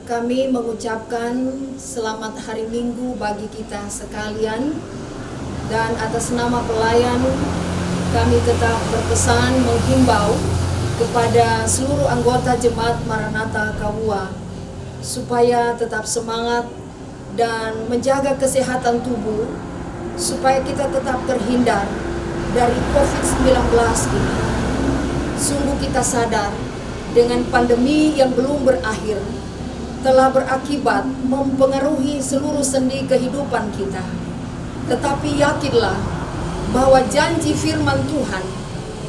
Kami mengucapkan selamat hari Minggu bagi kita sekalian, dan atas nama pelayan kami tetap berpesan menghimbau kepada seluruh anggota Jemaat Maranatha Kahua supaya tetap semangat dan menjaga kesehatan tubuh supaya kita tetap terhindar dari COVID-19 ini. Sungguh kita sadar dengan pandemi yang belum berakhir telah berakibat mempengaruhi seluruh sendi kehidupan kita. Tetapi yakinlah bahwa janji firman Tuhan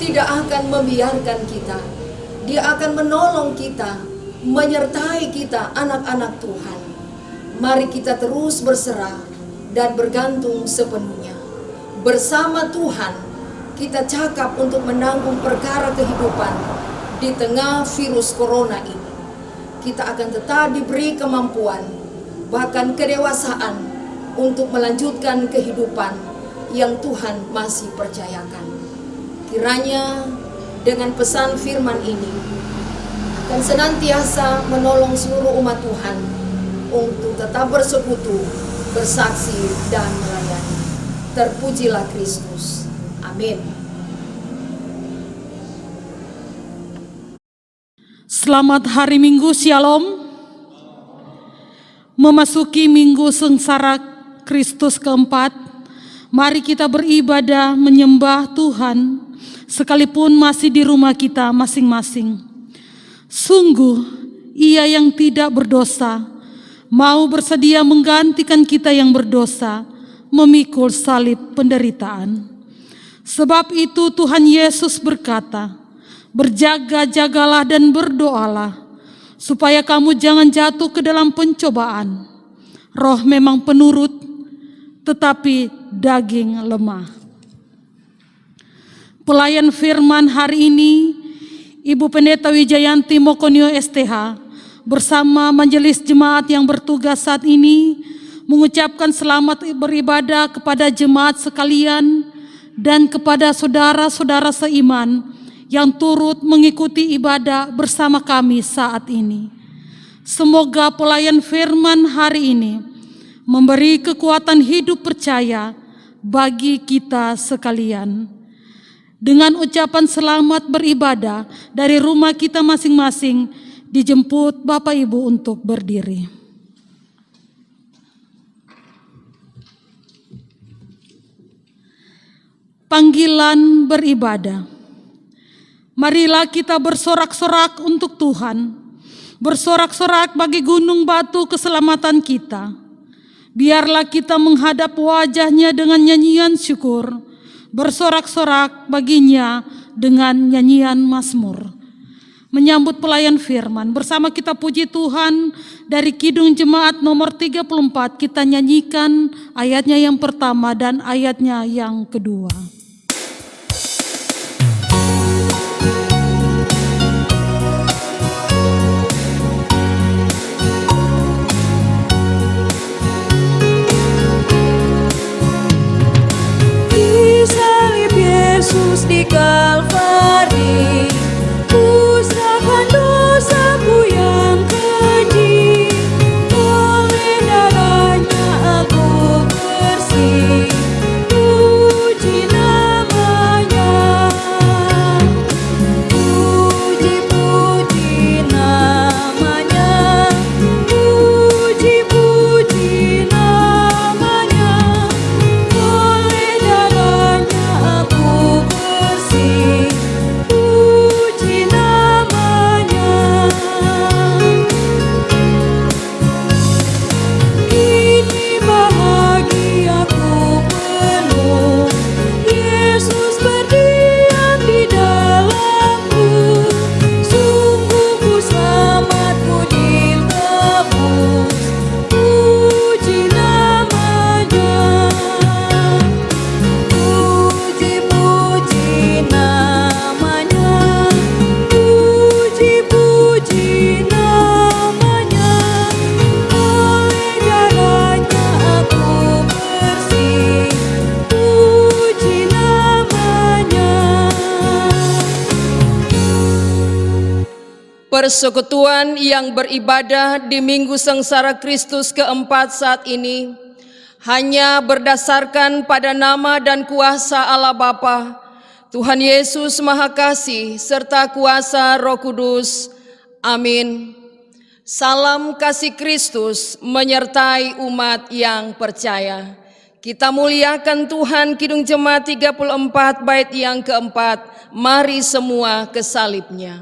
tidak akan membiarkan kita. Dia akan menolong kita, menyertai kita anak-anak Tuhan. Mari kita terus berserah dan bergantung sepenuhnya. Bersama Tuhan kita cakap untuk menanggung perkara kehidupan di tengah virus corona ini. Kita akan tetap diberi kemampuan, bahkan kedewasaan untuk melanjutkan kehidupan yang Tuhan masih percayakan. Kiranya dengan pesan firman ini akan senantiasa menolong seluruh umat Tuhan untuk tetap bersekutu, bersaksi, dan melayani. Terpujilah Kristus. Amin. Selamat hari Minggu, Shalom. Memasuki Minggu Sengsara Kristus keempat, mari kita beribadah menyembah Tuhan sekalipun masih di rumah kita masing-masing. Sungguh Ia yang tidak berdosa mau bersedia menggantikan kita yang berdosa memikul salib penderitaan. Sebab itu Tuhan Yesus berkata, "Berjaga-jagalah dan berdoalah, supaya kamu jangan jatuh ke dalam pencobaan. Roh memang penurut, tetapi daging lemah." Pelayan firman hari ini, Ibu Pendeta Wijayanti Mokonio STH, bersama majelis jemaat yang bertugas saat ini, mengucapkan selamat beribadah kepada jemaat sekalian dan kepada saudara-saudara seiman yang turut mengikuti ibadah bersama kami saat ini. Semoga pelayan firman hari ini memberi kekuatan hidup percaya bagi kita sekalian. Dengan ucapan selamat beribadah dari rumah kita masing-masing, dijemput Bapak Ibu untuk berdiri. Panggilan beribadah. Marilah kita bersorak-sorak untuk Tuhan, bersorak-sorak bagi gunung batu keselamatan kita. Biarlah kita menghadap wajah-Nya dengan nyanyian syukur, bersorak-sorak baginya dengan nyanyian mazmur. Menyambut pelayan firman, bersama kita puji Tuhan dari Kidung Jemaat nomor 34, kita nyanyikan ayatnya yang pertama dan ayatnya yang kedua. Yesus di Kalvari, ku serahkan dosaku yang keji. Oleh darahnya aku bersih. Puji nama persekutuan yang beribadah di Minggu Sengsara Kristus keempat saat ini hanya berdasarkan pada nama dan kuasa Allah Bapa, Tuhan Yesus Maha Kasih, serta kuasa Roh Kudus. Amin. Salam kasih Kristus menyertai umat yang percaya. Kita muliakan Tuhan. Kidung Jemaat 34 bait yang keempat. Mari semua ke salibnya.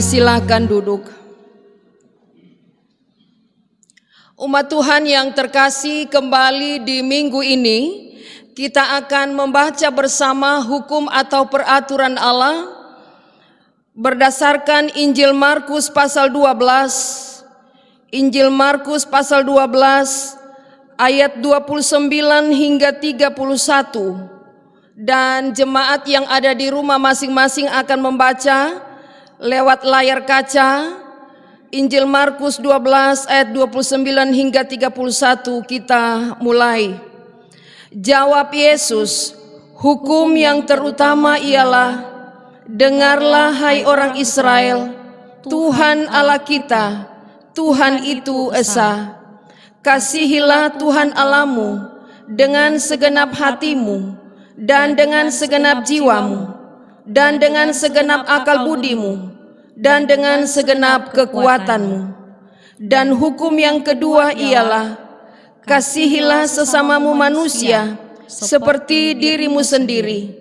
Silakan duduk. Umat Tuhan yang terkasih, kembali di minggu ini kita akan membaca bersama hukum atau peraturan Allah berdasarkan Injil Markus pasal 12. Injil Markus pasal 12 ayat 29 hingga 31. Dan jemaat yang ada di rumah masing-masing akan membaca lewat layar kaca. Injil Markus 12 ayat 29 hingga 31, kita mulai. Jawab Yesus, hukum yang terutama ialah, dengarlah hai orang Israel, Tuhan Allah kita, Tuhan itu esa. Kasihilah Tuhan Allahmu dengan segenap hatimu dan dengan segenap jiwamu dan dengan segenap akal budimu dan dengan segenap kekuatanmu. Dan hukum yang kedua ialah, kasihilah sesamamu manusia seperti dirimu sendiri.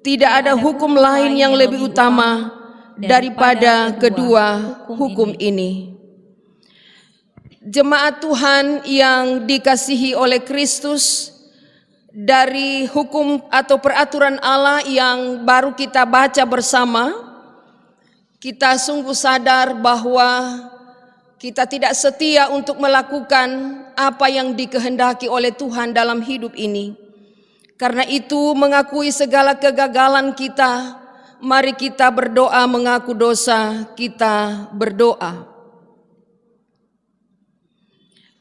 Tidak ada hukum lain yang lebih utama daripada kedua hukum ini. Jemaat Tuhan yang dikasihi oleh Kristus, dari hukum atau peraturan Allah yang baru kita baca bersama, kita sungguh sadar bahwa kita tidak setia untuk melakukan apa yang dikehendaki oleh Tuhan dalam hidup ini. Karena itu, mengakui segala kegagalan kita, mari kita berdoa mengaku dosa, kita berdoa.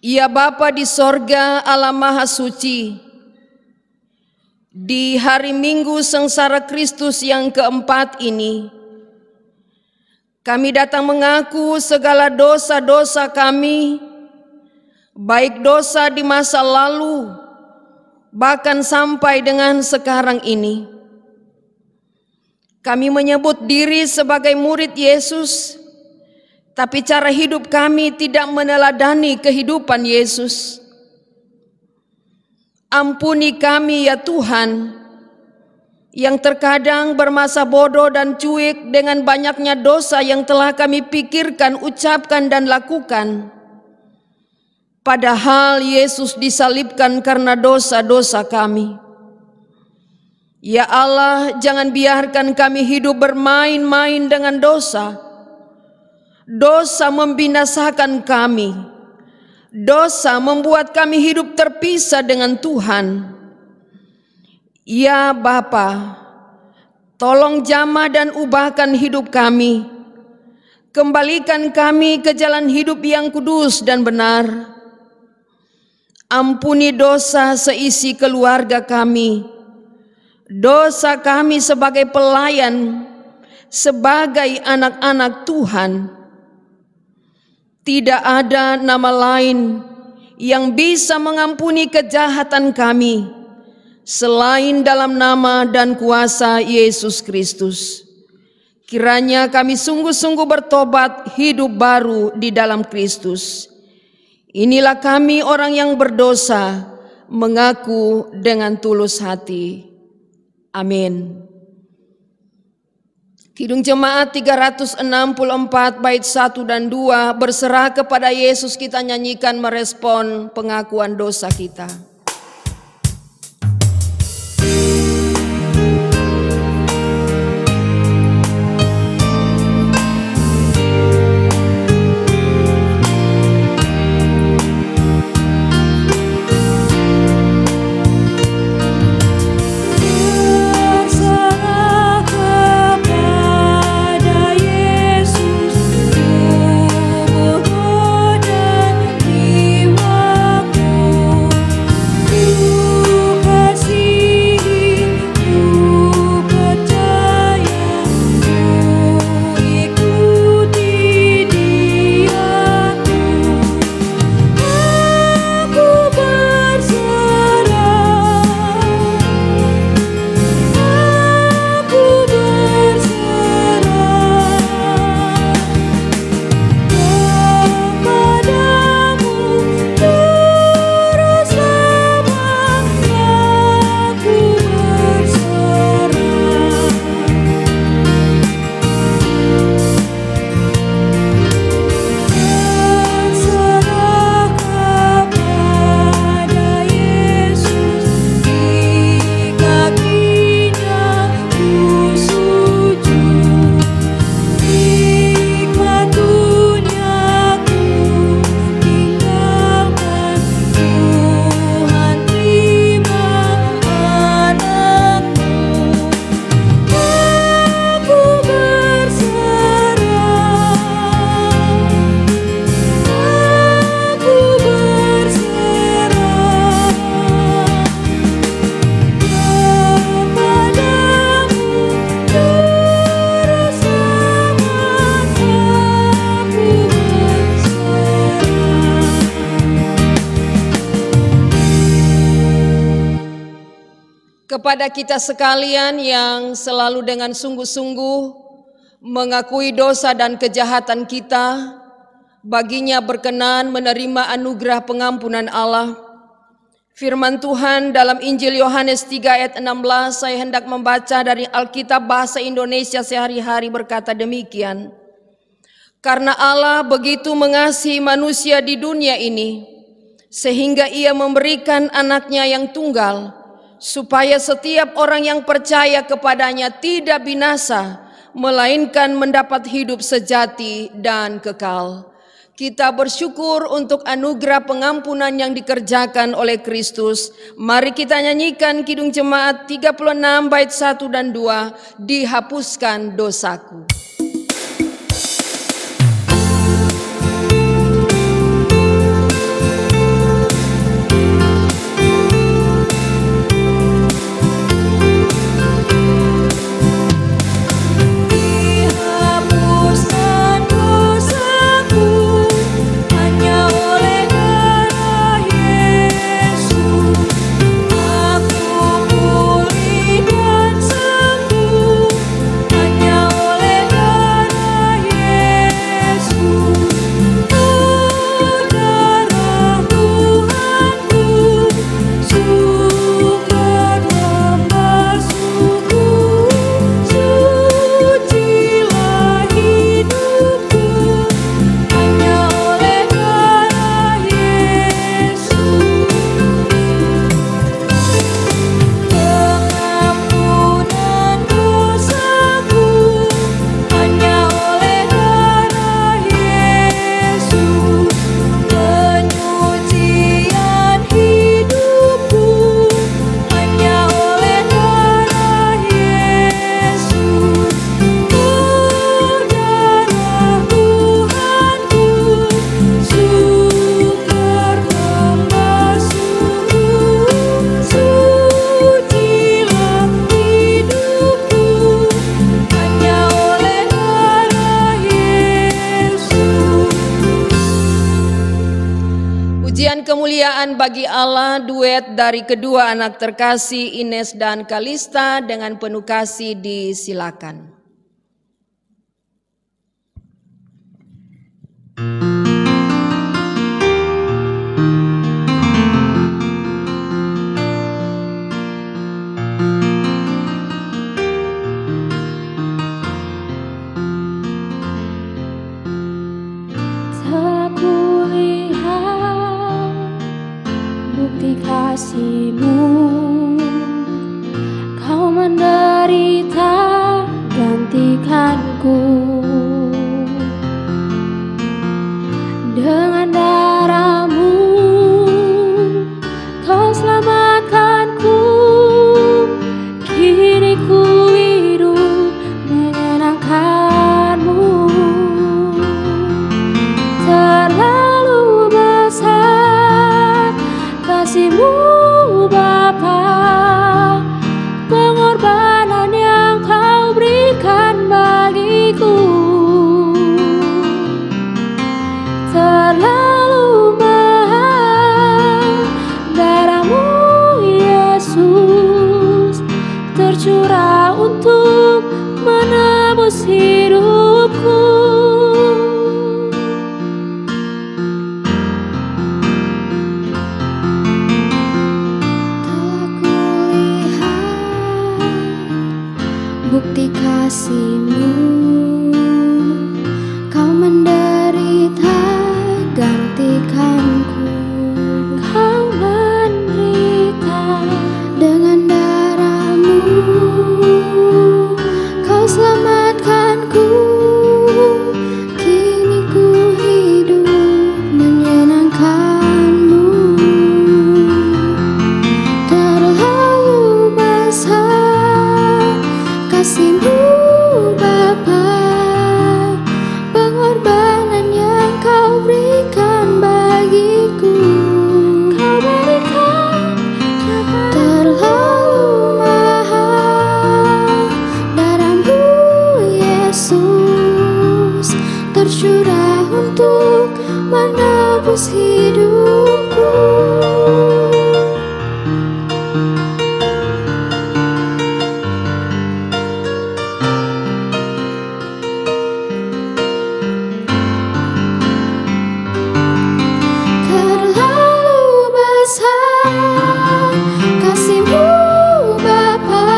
Ya Bapa di sorga, Allah Maha Suci, di hari Minggu Sengsara Kristus yang keempat ini, kami datang mengaku segala dosa-dosa kami, baik dosa di masa lalu, bahkan sampai dengan sekarang ini. Kami menyebut diri sebagai murid Yesus, tapi cara hidup kami tidak meneladani kehidupan Yesus. Ampuni kami ya Tuhan, yang terkadang bermasa bodoh dan cuek dengan banyaknya dosa yang telah kami pikirkan, ucapkan dan lakukan. Padahal Yesus disalibkan karena dosa-dosa kami. Ya Allah, jangan biarkan kami hidup bermain-main dengan dosa. Dosa membinasakan kami. Dosa membuat kami hidup terpisah dengan Tuhan. Ya Bapa, tolong jamah dan ubahkan hidup kami. Kembalikan kami ke jalan hidup yang kudus dan benar. Ampuni dosa seisi keluarga kami. Dosa kami sebagai pelayan, sebagai anak-anak Tuhan. Tidak ada nama lain yang bisa mengampuni kejahatan kami selain dalam nama dan kuasa Yesus Kristus. Kiranya kami sungguh-sungguh bertobat, hidup baru di dalam Kristus. Inilah kami orang yang berdosa, mengaku dengan tulus hati. Amin. Kidung Jemaat 364 bait 1 dan 2, berserah kepada Yesus kita nyanyikan merespon pengakuan dosa kita. Kepada kita sekalian yang selalu dengan sungguh-sungguh mengakui dosa dan kejahatan kita, baginya berkenan menerima anugerah pengampunan Allah. Firman Tuhan dalam Injil Yohanes 3 ayat 16, saya hendak membaca dari Alkitab Bahasa Indonesia Sehari-Hari, berkata demikian. Karena Allah begitu mengasihi manusia di dunia ini, sehingga Ia memberikan anaknya yang tunggal, supaya setiap orang yang percaya kepadanya tidak binasa, melainkan mendapat hidup sejati dan kekal. Kita bersyukur untuk anugerah pengampunan yang dikerjakan oleh Kristus. Mari kita nyanyikan Kidung Jemaat 36 bait 1 dan 2, dihapuskan dosaku. Kemuliaan bagi Allah, duet dari kedua anak terkasih Ines dan Kalista, dengan penuh kasih disilakan. menderita gantikanku. Dengan darah-Mu Kau selamatkanku. Kini ku hidup menyenangkan-Mu. Terlalu besar kasih-Mu Bapa, pengorbanan yang Kau berikan bagiku. Terlalu mahal darah-Mu Yesus, tercurah untuk menebus hidupku. Telah kulihat bukti kasih-Mu, Kau menderita gantikanku. Kau menderita dengan darah-Mu, Kau selamatkanku. Kini ku hidup menyenangkan-Mu. Terlalu besar kasih-Mu Bapa, pengorbanan yang Kau berikan bagiku. Kau berikan terlalu mahal darah-Mu Yesus, tercurah untuk menebus hidupku. Terlalu besar kasih-Mu Bapa,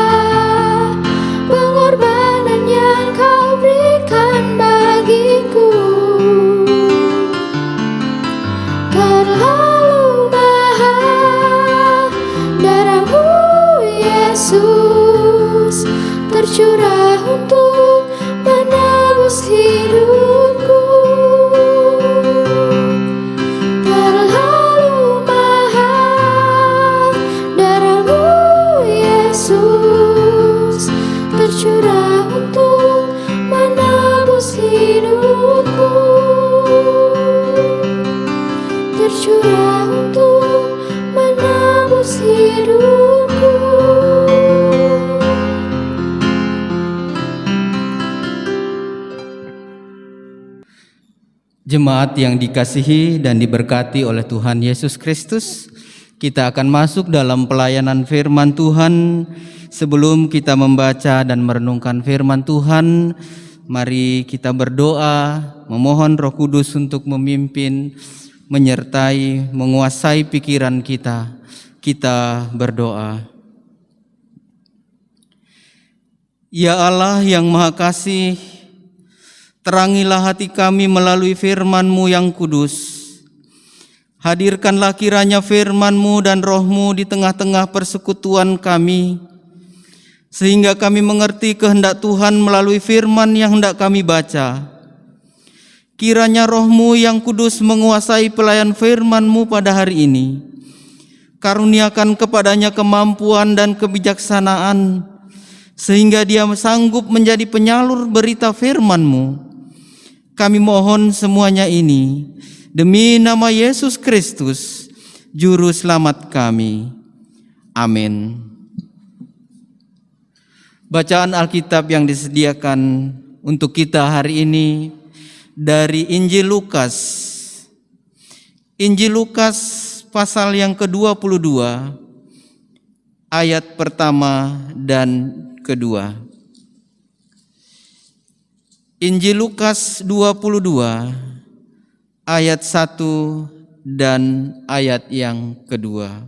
pengorbanan yang Kau berikan bagiku. Terlalu mahal darah-Mu Yesus, tercurah untuk menebus hidupku. Terlalu mahal darah-Mu Yesus, tercurah untuk menebus hidupku. Tercurah untuk menebus hidupku. Jemaat yang dikasihi dan diberkati oleh Tuhan Yesus Kristus, kita akan masuk dalam pelayanan firman Tuhan. Sebelum kita membaca dan merenungkan firman Tuhan, mari kita berdoa, memohon Roh Kudus untuk memimpin, menyertai, menguasai pikiran kita. Kita berdoa. Ya Allah yang Maha Kasih, terangilah hati kami melalui firman-Mu yang kudus. Hadirkanlah kiranya firman-Mu dan Roh-Mu di tengah-tengah persekutuan kami, sehingga kami mengerti kehendak Tuhan melalui firman yang hendak kami baca. Kiranya Roh-Mu yang kudus menguasai pelayan firman-Mu pada hari ini. Karuniakan kepadanya kemampuan dan kebijaksanaan, sehingga dia sanggup menjadi penyalur berita firman-Mu. Kami mohon semuanya ini demi nama Yesus Kristus, Juru Selamat kami. Amin. Bacaan Alkitab yang disediakan untuk kita hari ini dari Injil Lukas. Injil Lukas pasal yang ke-22, ayat pertama dan kedua. Injil Lukas 22 ayat 1 dan ayat yang kedua.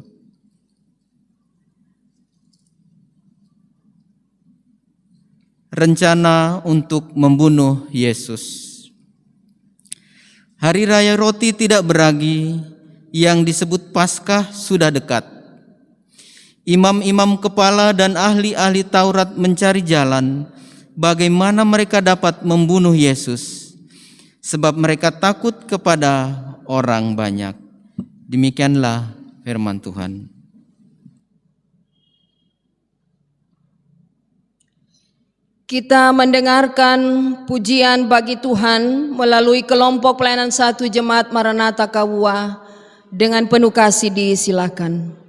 Rencana untuk membunuh Yesus. Hari raya roti tidak beragi yang disebut Paskah sudah dekat. Imam-imam kepala dan ahli-ahli Taurat mencari jalan bagaimana mereka dapat membunuh Yesus, sebab mereka takut kepada orang banyak. Demikianlah firman Tuhan. Kita mendengarkan pujian bagi Tuhan melalui kelompok pelayanan 1 Jemaat Maranatha Kawua. Dengan penuh kasih disilakan.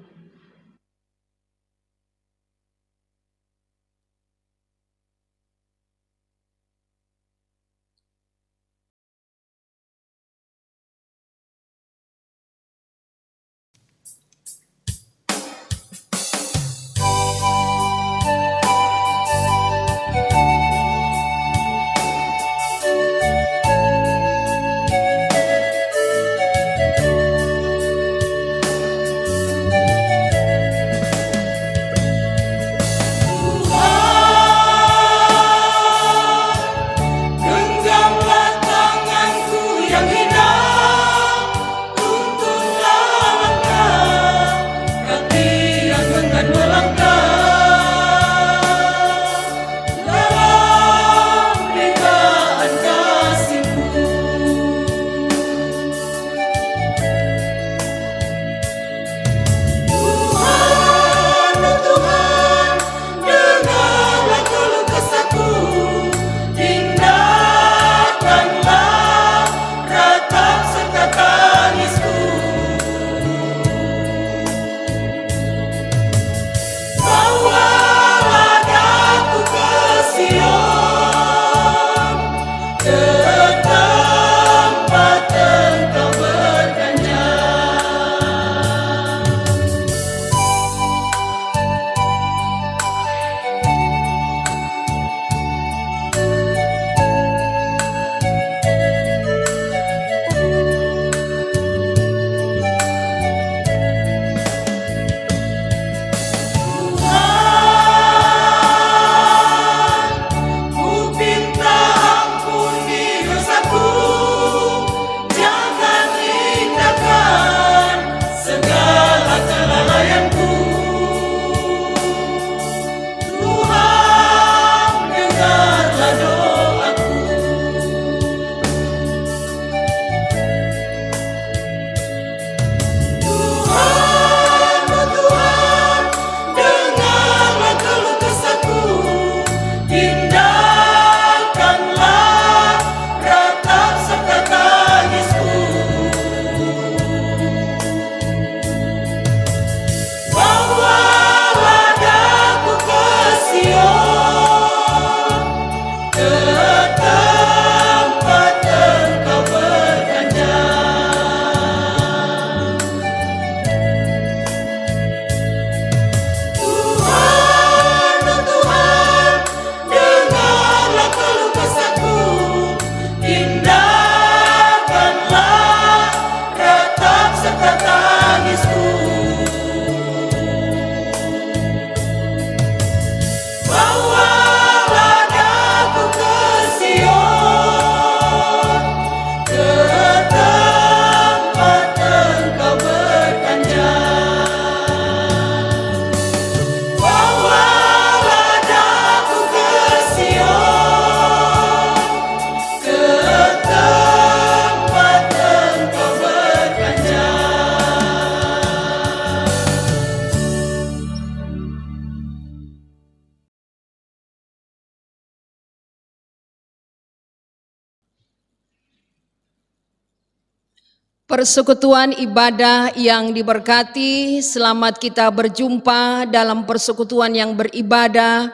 Persekutuan ibadah yang diberkati, selamat kita berjumpa dalam persekutuan yang beribadah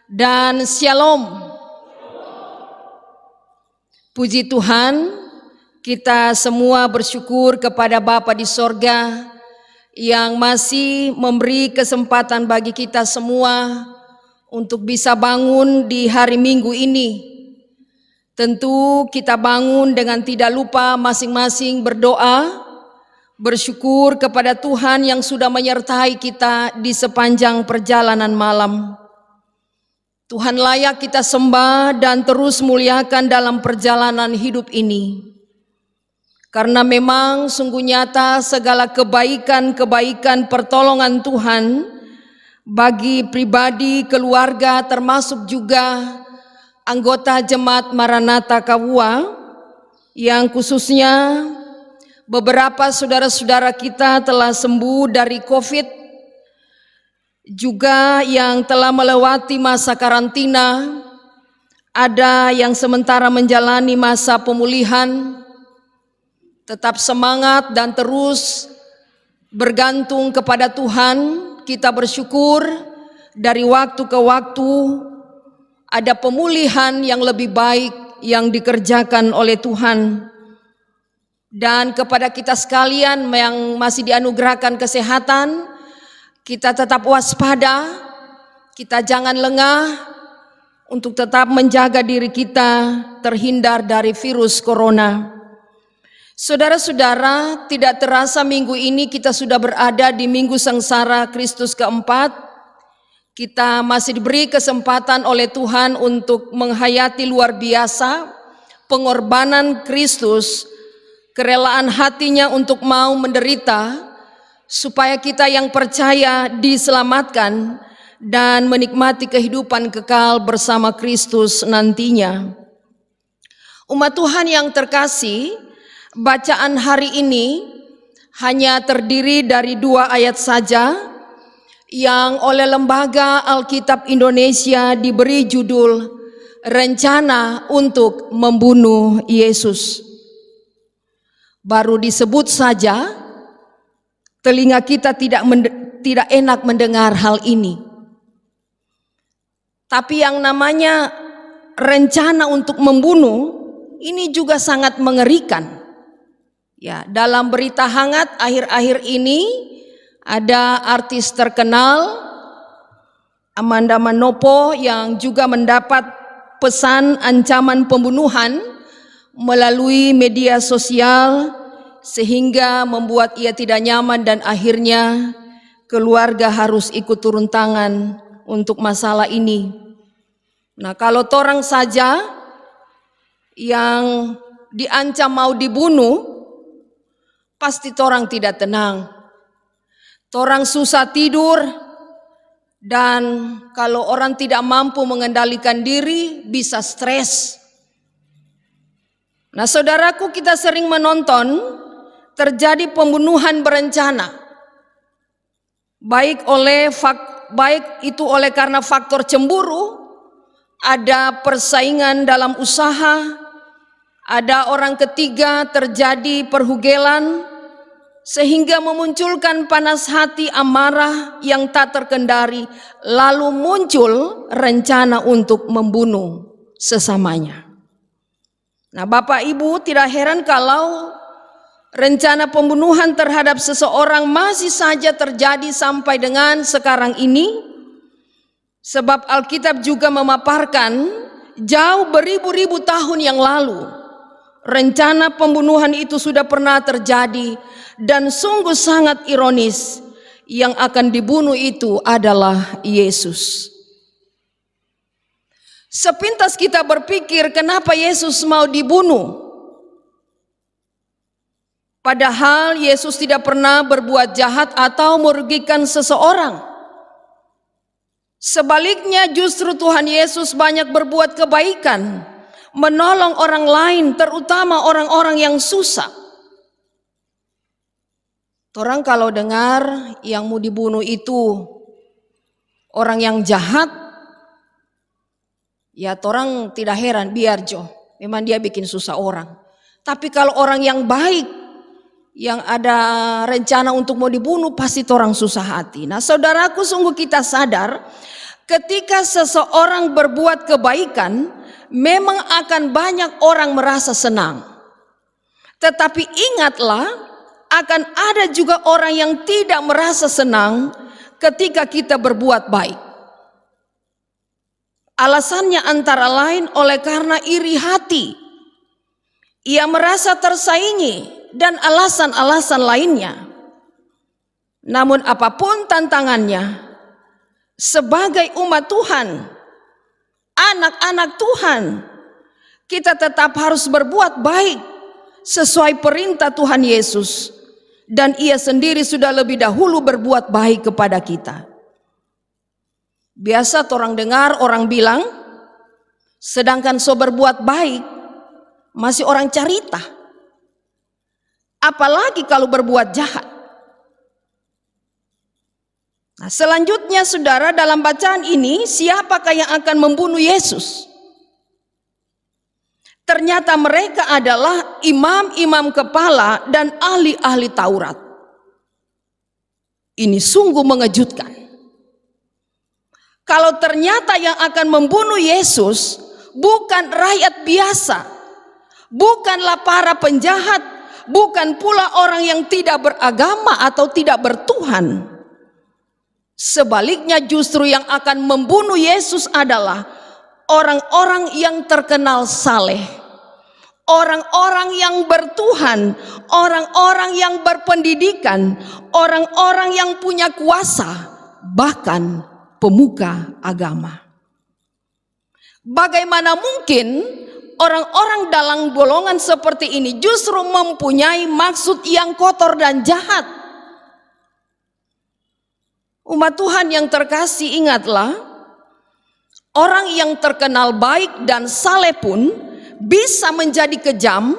dan shalom. Puji Tuhan, kita semua bersyukur kepada Bapa di sorga yang masih memberi kesempatan bagi kita semua untuk bisa bangun di hari Minggu ini. Tentu kita bangun dengan tidak lupa masing-masing berdoa, bersyukur kepada Tuhan yang sudah menyertai kita di sepanjang perjalanan malam. Tuhan layak kita sembah dan terus muliakan dalam perjalanan hidup ini. Karena memang sungguh nyata segala kebaikan-kebaikan pertolongan Tuhan bagi pribadi, keluarga, termasuk juga anggota Jemaat Maranatha Kawua, yang khususnya beberapa saudara-saudara kita telah sembuh dari COVID, juga yang telah melewati masa karantina, ada yang sementara menjalani masa pemulihan. Tetap semangat dan terus bergantung kepada Tuhan. Kita bersyukur dari waktu ke waktu ada pemulihan yang lebih baik yang dikerjakan oleh Tuhan. Dan kepada kita sekalian yang masih dianugerahkan kesehatan, kita tetap waspada, kita jangan lengah untuk tetap menjaga diri kita terhindar dari virus corona. Saudara-saudara, tidak terasa minggu ini kita sudah berada di Minggu Sengsara Kristus keempat. Kita masih diberi kesempatan oleh Tuhan untuk menghayati luar biasa pengorbanan Kristus, kerelaan hatinya untuk mau menderita, supaya kita yang percaya diselamatkan dan menikmati kehidupan kekal bersama Kristus nantinya. Umat Tuhan yang terkasih, bacaan hari ini hanya terdiri dari 2 ayat saja yang oleh Lembaga Alkitab Indonesia diberi judul Rencana untuk Membunuh Yesus. Baru disebut saja, telinga kita tidak enak mendengar hal ini. Tapi yang namanya rencana untuk membunuh ini juga sangat mengerikan. Ya, dalam berita hangat akhir-akhir ini ada artis terkenal Amanda Manopo yang juga mendapat pesan ancaman pembunuhan melalui media sosial sehingga membuat ia tidak nyaman dan akhirnya keluarga harus ikut turun tangan untuk masalah ini. Nah, kalau torang saja yang diancam mau dibunuh, pasti torang tidak tenang. Torang susah tidur, dan kalau orang tidak mampu mengendalikan diri bisa stres. Nah, saudaraku, kita sering menonton terjadi pembunuhan berencana. Baik itu oleh karena faktor cemburu, ada persaingan dalam usaha, ada orang ketiga terjadi perhugelan, sehingga memunculkan panas hati, amarah yang tak terkendali, lalu muncul rencana untuk membunuh sesamanya. Nah, Bapak Ibu, tidak heran kalau rencana pembunuhan terhadap seseorang masih saja terjadi sampai dengan sekarang ini, sebab Alkitab juga memaparkan jauh beribu-ribu tahun yang lalu rencana pembunuhan itu sudah pernah terjadi, dan sungguh sangat ironis, yang akan dibunuh itu adalah Yesus. Sepintas kita berpikir, kenapa Yesus mau dibunuh? Padahal Yesus tidak pernah berbuat jahat atau merugikan seseorang. Sebaliknya, justru Tuhan Yesus banyak berbuat kebaikan, menolong orang lain, terutama orang-orang yang susah. Orang kalau dengar yang mau dibunuh itu orang yang jahat, ya orang tidak heran, biar jo, memang dia bikin susah orang. Tapi kalau orang yang baik, yang ada rencana untuk mau dibunuh, pasti orang susah hati. Nah, saudaraku, sungguh kita sadar ketika seseorang berbuat kebaikan, memang akan banyak orang merasa senang. Tetapi ingatlah, akan ada juga orang yang tidak merasa senang ketika kita berbuat baik. Alasannya antara lain oleh karena iri hati. Ia merasa tersaingi dan alasan-alasan lainnya. Namun apapun tantangannya, sebagai umat Tuhan, anak-anak Tuhan, kita tetap harus berbuat baik sesuai perintah Tuhan Yesus, dan ia sendiri sudah lebih dahulu berbuat baik kepada kita. Biasa orang dengar orang bilang, sedangkan so berbuat baik masih orang carita. Apalagi kalau berbuat jahat. Nah, selanjutnya saudara, dalam bacaan ini siapakah yang akan membunuh Yesus? Ternyata mereka adalah imam-imam kepala dan ahli-ahli Taurat. Ini sungguh mengejutkan. Kalau ternyata yang akan membunuh Yesus bukan rakyat biasa, bukanlah para penjahat, bukan pula orang yang tidak beragama atau tidak bertuhan. Sebaliknya justru yang akan membunuh Yesus adalah orang-orang yang terkenal saleh, orang-orang yang bertuhan, orang-orang yang berpendidikan, orang-orang yang punya kuasa, bahkan pemuka agama. Bagaimana mungkin orang-orang dalam golongan seperti ini justru mempunyai maksud yang kotor dan jahat? Umat Tuhan yang terkasih, ingatlah, orang yang terkenal baik dan saleh pun bisa menjadi kejam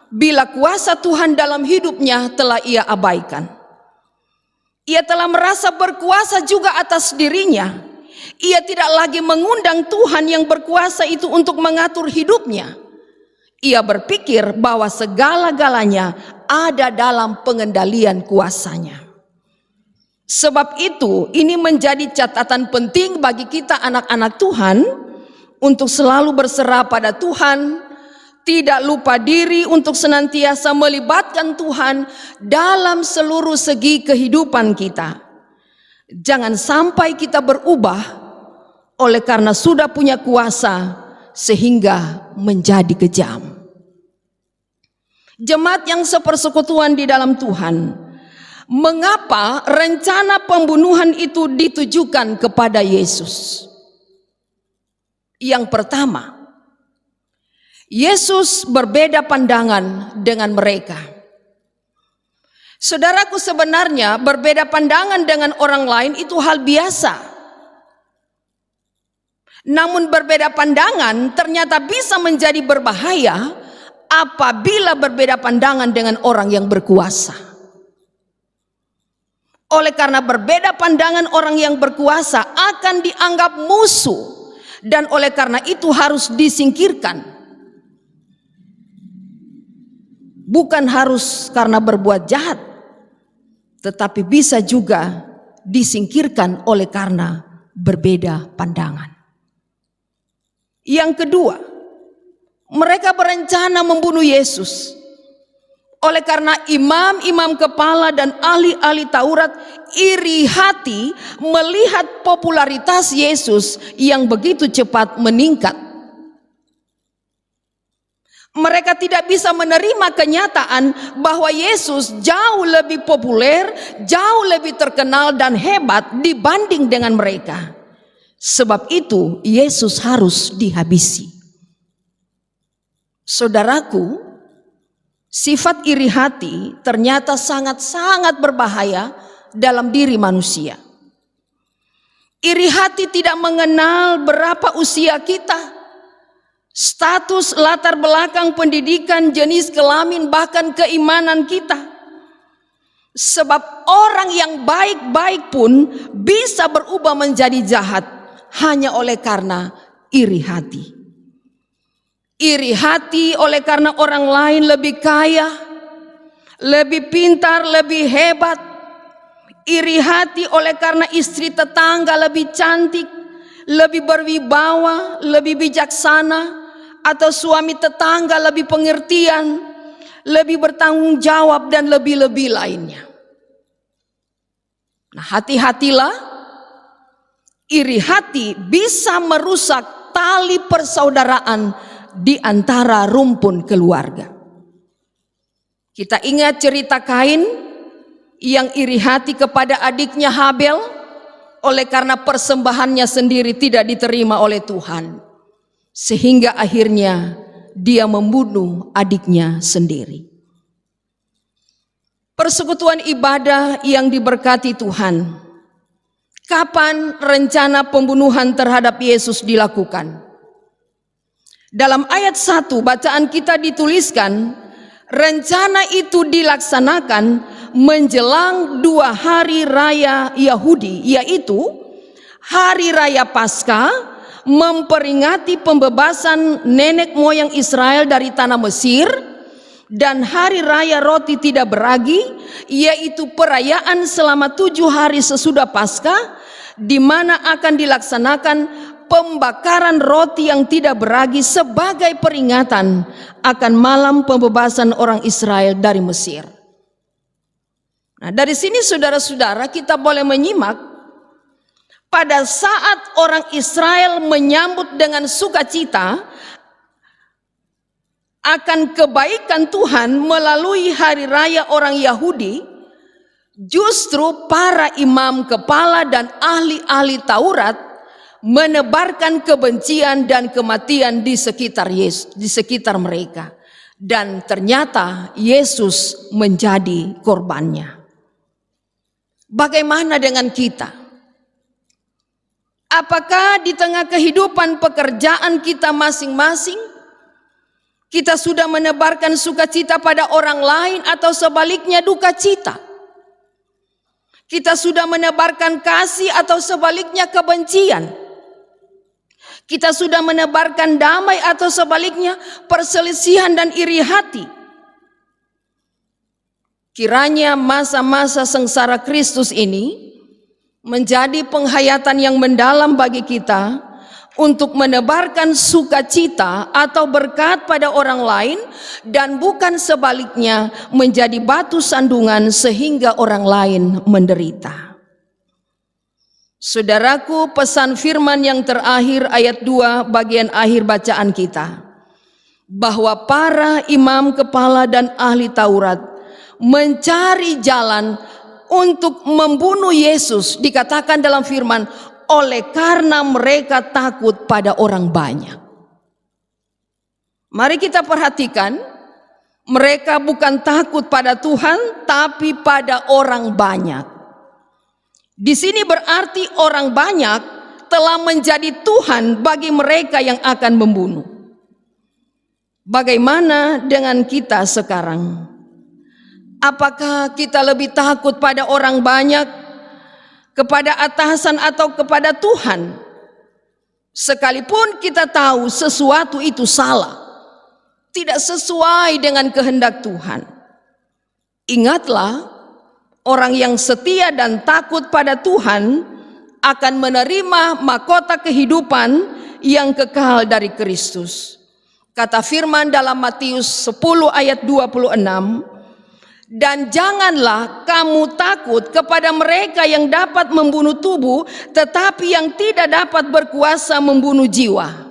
bila kuasa Tuhan dalam hidupnya telah ia abaikan. Ia telah merasa berkuasa juga atas dirinya. Ia tidak lagi mengundang Tuhan yang berkuasa itu untuk mengatur hidupnya. Ia berpikir bahwa segala-galanya ada dalam pengendalian kuasanya. Sebab itu ini menjadi catatan penting bagi kita anak-anak Tuhan untuk selalu berserah pada Tuhan, tidak lupa diri untuk senantiasa melibatkan Tuhan dalam seluruh segi kehidupan kita. Jangan sampai kita berubah oleh karena sudah punya kuasa sehingga menjadi kejam. Jemaat yang sepersekutuan di dalam Tuhan, mengapa rencana pembunuhan itu ditujukan kepada Yesus? Yang pertama, Yesus berbeda pandangan dengan mereka. Saudaraku, sebenarnya berbeda pandangan dengan orang lain itu hal biasa. Namun berbeda pandangan ternyata bisa menjadi berbahaya apabila berbeda pandangan dengan orang yang berkuasa. Oleh karena berbeda pandangan orang yang berkuasa akan dianggap musuh, dan oleh karena itu harus disingkirkan. Bukan harus karena berbuat jahat, tetapi bisa juga disingkirkan oleh karena berbeda pandangan. Yang kedua, mereka berencana membunuh Yesus. Oleh karena imam-imam kepala dan ahli-ahli Taurat iri hati melihat popularitas Yesus yang begitu cepat meningkat. Mereka tidak bisa menerima kenyataan bahwa Yesus jauh lebih populer, jauh lebih terkenal dan hebat dibanding dengan mereka. Sebab itu Yesus harus dihabisi. Saudaraku, sifat iri hati ternyata sangat-sangat berbahaya dalam diri manusia. Iri hati tidak mengenal berapa usia kita, status, latar belakang pendidikan, jenis kelamin, bahkan keimanan kita. Sebab orang yang baik-baik pun bisa berubah menjadi jahat hanya oleh karena iri hati. Iri hati oleh karena orang lain lebih kaya, lebih pintar, lebih hebat. Iri hati oleh karena istri tetangga lebih cantik, lebih berwibawa, lebih bijaksana, atau suami tetangga lebih pengertian, lebih bertanggung jawab, dan lebih-lebih lainnya. Nah, hati-hatilah, iri hati bisa merusak tali persaudaraan di antara rumpun keluarga. Kita ingat cerita Kain yang iri hati kepada adiknya Habel oleh karena persembahannya sendiri tidak diterima oleh Tuhan, sehingga akhirnya dia membunuh adiknya sendiri. Persekutuan ibadah yang diberkati Tuhan, Kapan rencana pembunuhan terhadap Yesus dilakukan? Dalam ayat 1 bacaan kita dituliskan, rencana itu dilaksanakan menjelang 2 hari raya Yahudi, yaitu Hari Raya Paskah, memperingati pembebasan nenek moyang Israel dari tanah Mesir, dan Hari Raya Roti Tidak Beragi, yaitu perayaan selama 7 hari sesudah Paskah, di mana akan dilaksanakan pembakaran roti yang tidak beragi sebagai peringatan akan malam pembebasan orang Israel dari Mesir. Nah, dari sini saudara-saudara kita boleh menyimak pada saat orang Israel menyambut dengan sukacita akan kebaikan Tuhan melalui hari raya orang Yahudi, justru para imam kepala dan ahli-ahli Taurat menebarkan kebencian dan kematian di sekitar Yesus, di sekitar mereka, dan ternyata Yesus menjadi korbannya. Bagaimana dengan kita? Apakah di tengah kehidupan pekerjaan kita masing-masing kita sudah menebarkan sukacita pada orang lain, atau sebaliknya duka cita? Kita sudah menebarkan kasih atau sebaliknya kebencian? Kita sudah menebarkan damai atau sebaliknya perselisihan dan iri hati? Kiranya masa-masa sengsara Kristus ini menjadi penghayatan yang mendalam bagi kita untuk menebarkan sukacita atau berkat pada orang lain, dan bukan sebaliknya menjadi batu sandungan sehingga orang lain menderita. Saudaraku, pesan firman yang terakhir ayat 2 bagian akhir bacaan kita, bahwa para imam kepala dan ahli Taurat mencari jalan untuk membunuh Yesus, dikatakan dalam firman, oleh karena mereka takut pada orang banyak. Mari kita perhatikan, mereka bukan takut pada Tuhan, tapi pada orang banyak. Di sini berarti orang banyak telah menjadi Tuhan bagi mereka yang akan membunuh. Bagaimana dengan kita sekarang? Apakah kita lebih takut pada orang banyak, kepada atasan, atau kepada Tuhan? Sekalipun kita tahu sesuatu itu salah, tidak sesuai dengan kehendak Tuhan. Ingatlah, orang yang setia dan takut pada Tuhan akan menerima mahkota kehidupan yang kekal dari Kristus. Kata firman dalam Matius 10 ayat 26, dan janganlah kamu takut kepada mereka yang dapat membunuh tubuh, tetapi yang tidak dapat berkuasa membunuh jiwa.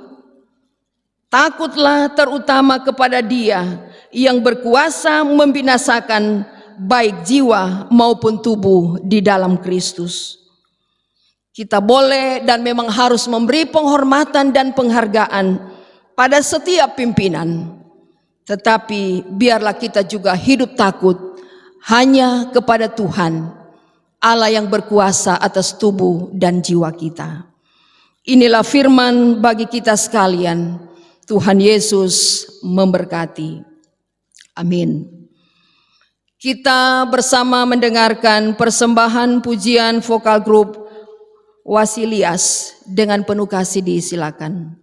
Takutlah terutama kepada Dia yang berkuasa membinasakan baik jiwa maupun tubuh di dalam Kristus. Kita boleh dan memang harus memberi penghormatan dan penghargaan pada setiap pimpinan, tetapi biarlah kita juga hidup takut hanya kepada Tuhan, Allah yang berkuasa atas tubuh dan jiwa kita. Inilah firman bagi kita sekalian. Tuhan Yesus memberkati. Amin. Kita bersama mendengarkan persembahan pujian vokal grup Wasilias. Dengan penuh kasih disilakan.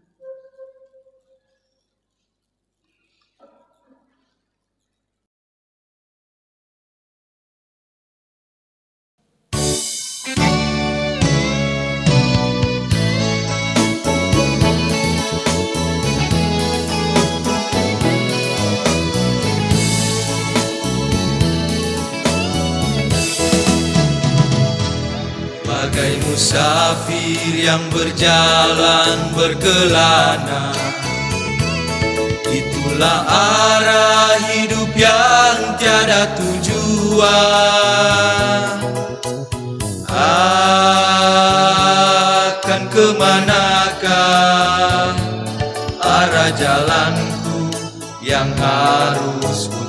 Bagai musafir yang berjalan berkelana, itulah arah hidup yang tiada tujuan. Akan kemanakah arah jalanku yang harus kutempuh?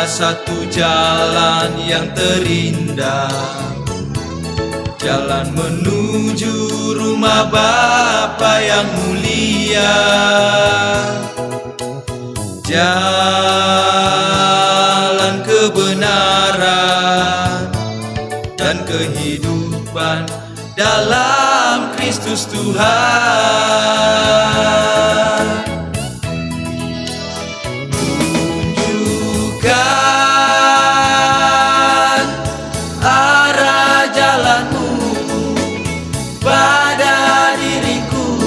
satu jalan yang terindah, jalan menuju rumah Bapa yang mulia, jalan kebenaran dan kehidupan dalam Kristus Tuhan. Tunjukkan arah jalanmu pada diriku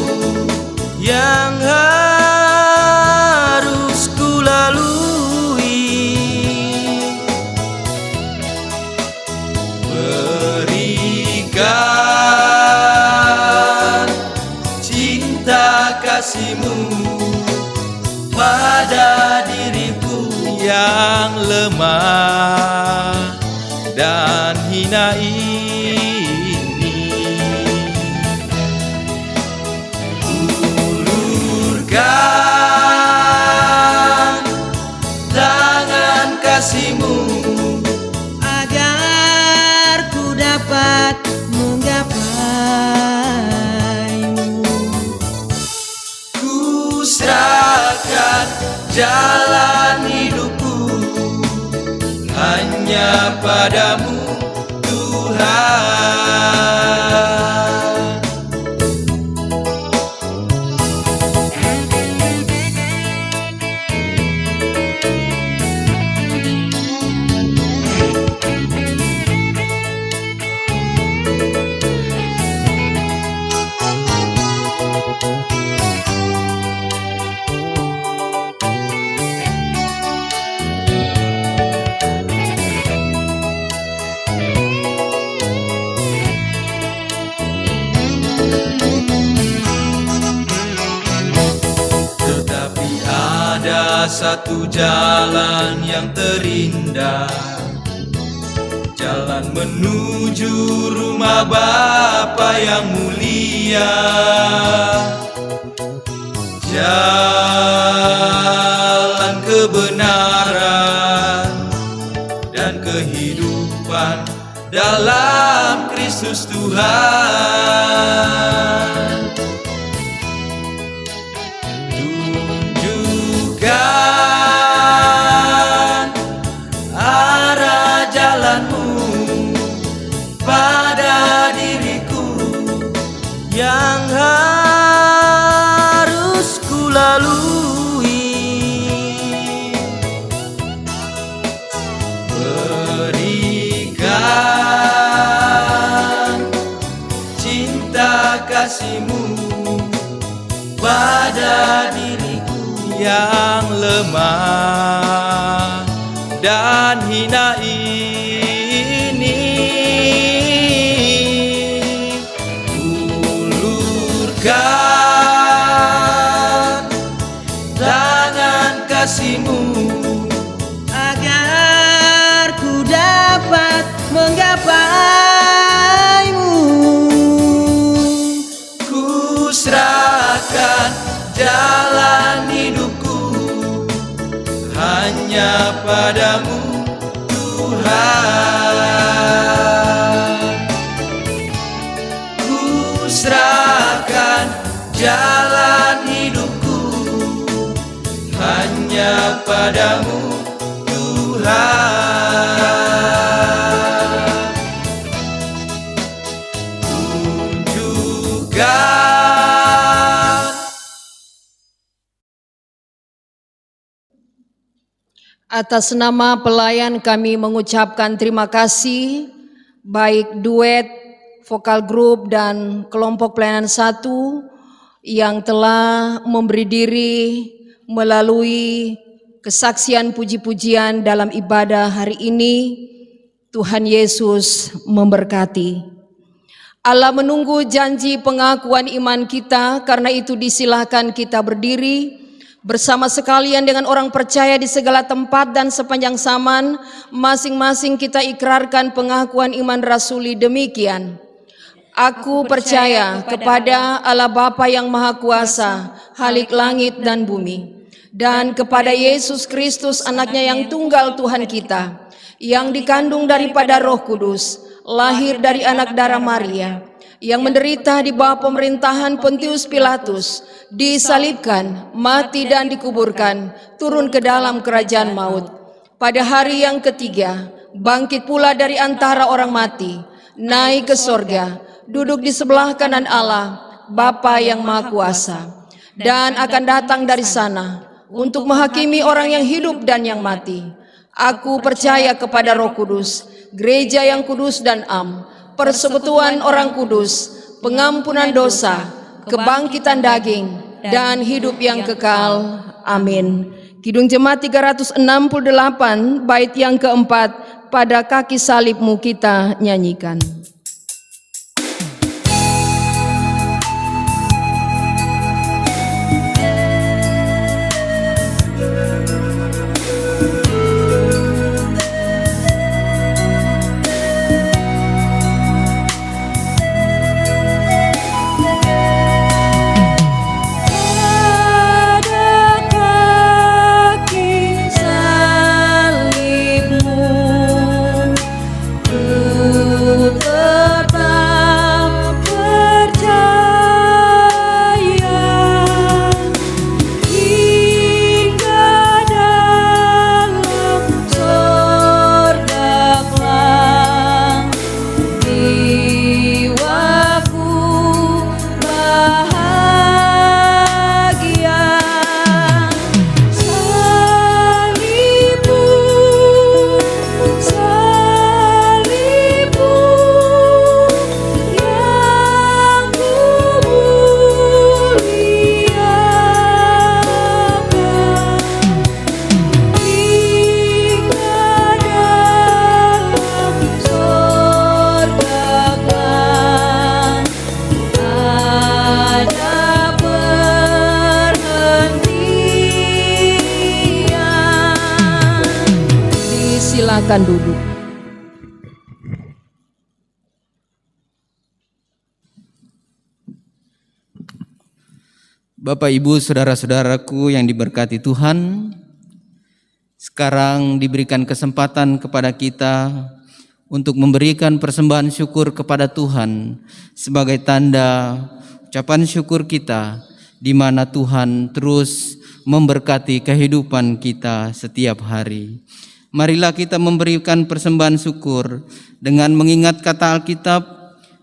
yang harus kulalui. Berikan cinta kasih-Mu pada diriku yang lemah dan hina ini. Ulurkan tangan kasih-Mu agar ku dapat menggapaimu. Ku serahkan jalan hidupku hanya padamu, Tuhan. Tetapi ada satu jalan yang terindah, jalan menuju rumah Bapa yang mulia, jalan kebenaran dan kehidupan dalam Kristus Tuhan. Tunjukkan arah jalanmu pada diriku yang harus kulalui. Berikan cinta kasih-Mu pada diriku yang lemah dan hina ini. Ulurkan tangan kasih-Mu agar ku dapat menggapaimu. Ku serahkan jalan hidupku hanya padamu, Tuhan. Ku serahkan jalan hidupku hanya padamu, Tuhan. Tunjukkan. Atas nama pelayan kami mengucapkan terima kasih, baik duet, vokal grup, dan kelompok pelayanan 1 yang telah memberi diri melalui kesaksian puji-pujian dalam ibadah hari ini. Tuhan Yesus memberkati. Allah menunggu janji pengakuan iman kita, karena itu disilahkan kita berdiri bersama sekalian dengan orang percaya di segala tempat dan sepanjang zaman. Masing-masing kita ikrarkan pengakuan iman rasuli demikian. Aku percaya kepada Allah Bapa yang Maha Kuasa, Khalik langit dan bumi, dan kepada Yesus Kristus anaknya yang tunggal Tuhan kita, yang dikandung daripada Roh Kudus, lahir dari anak darah Maria, yang menderita di bawah pemerintahan Pontius Pilatus, disalibkan, mati dan dikuburkan, turun ke dalam kerajaan maut. Pada hari yang ketiga, bangkit pula dari antara orang mati, naik ke sorga, duduk di sebelah kanan Allah, Bapa yang Maha Kuasa, dan akan datang dari sana untuk menghakimi orang yang hidup dan yang mati. Aku percaya kepada Roh Kudus, gereja yang kudus dan am, persekutuan orang kudus, pengampunan dosa, kebangkitan daging, dan hidup yang kekal. Amin. Kidung Jemaat 368, bait yang keempat, pada kaki salibmu kita nyanyikan. Silakan duduk. Bapak, Ibu, saudara-saudaraku yang diberkati Tuhan, sekarang diberikan kesempatan kepada kita untuk memberikan persembahan syukur kepada Tuhan sebagai tanda ucapan syukur kita, di mana Tuhan terus memberkati kehidupan kita setiap hari. Marilah kita memberikan persembahan syukur dengan mengingat kata Alkitab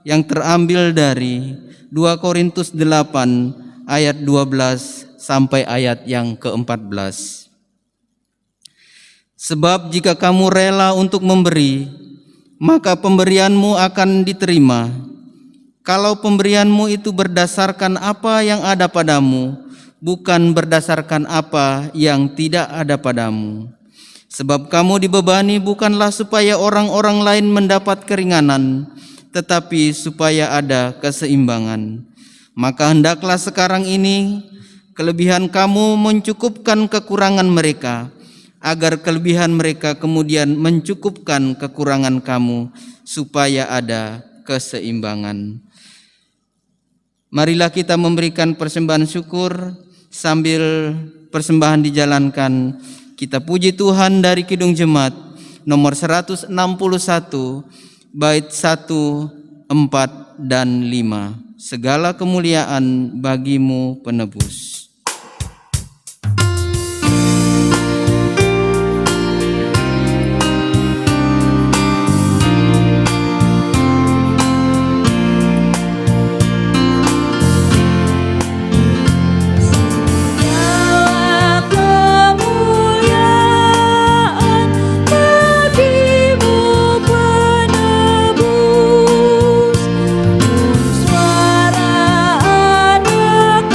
yang terambil dari 2 Korintus 8 ayat 12 sampai ayat yang ke-14. Sebab jika kamu rela untuk memberi, maka pemberianmu akan diterima. Kalau pemberianmu itu berdasarkan apa yang ada padamu, bukan berdasarkan apa yang tidak ada padamu. Sebab kamu dibebani bukanlah supaya orang-orang lain mendapat keringanan, tetapi supaya ada keseimbangan. Maka hendaklah sekarang ini kelebihan kamu mencukupkan kekurangan mereka, agar kelebihan mereka kemudian mencukupkan kekurangan kamu, supaya ada keseimbangan. Marilah kita memberikan persembahan syukur sambil persembahan dijalankan. Kita puji Tuhan dari Kidung Jemaat nomor 161 bait 1, 4, dan 5. Segala kemuliaan bagimu penebus. Suara anak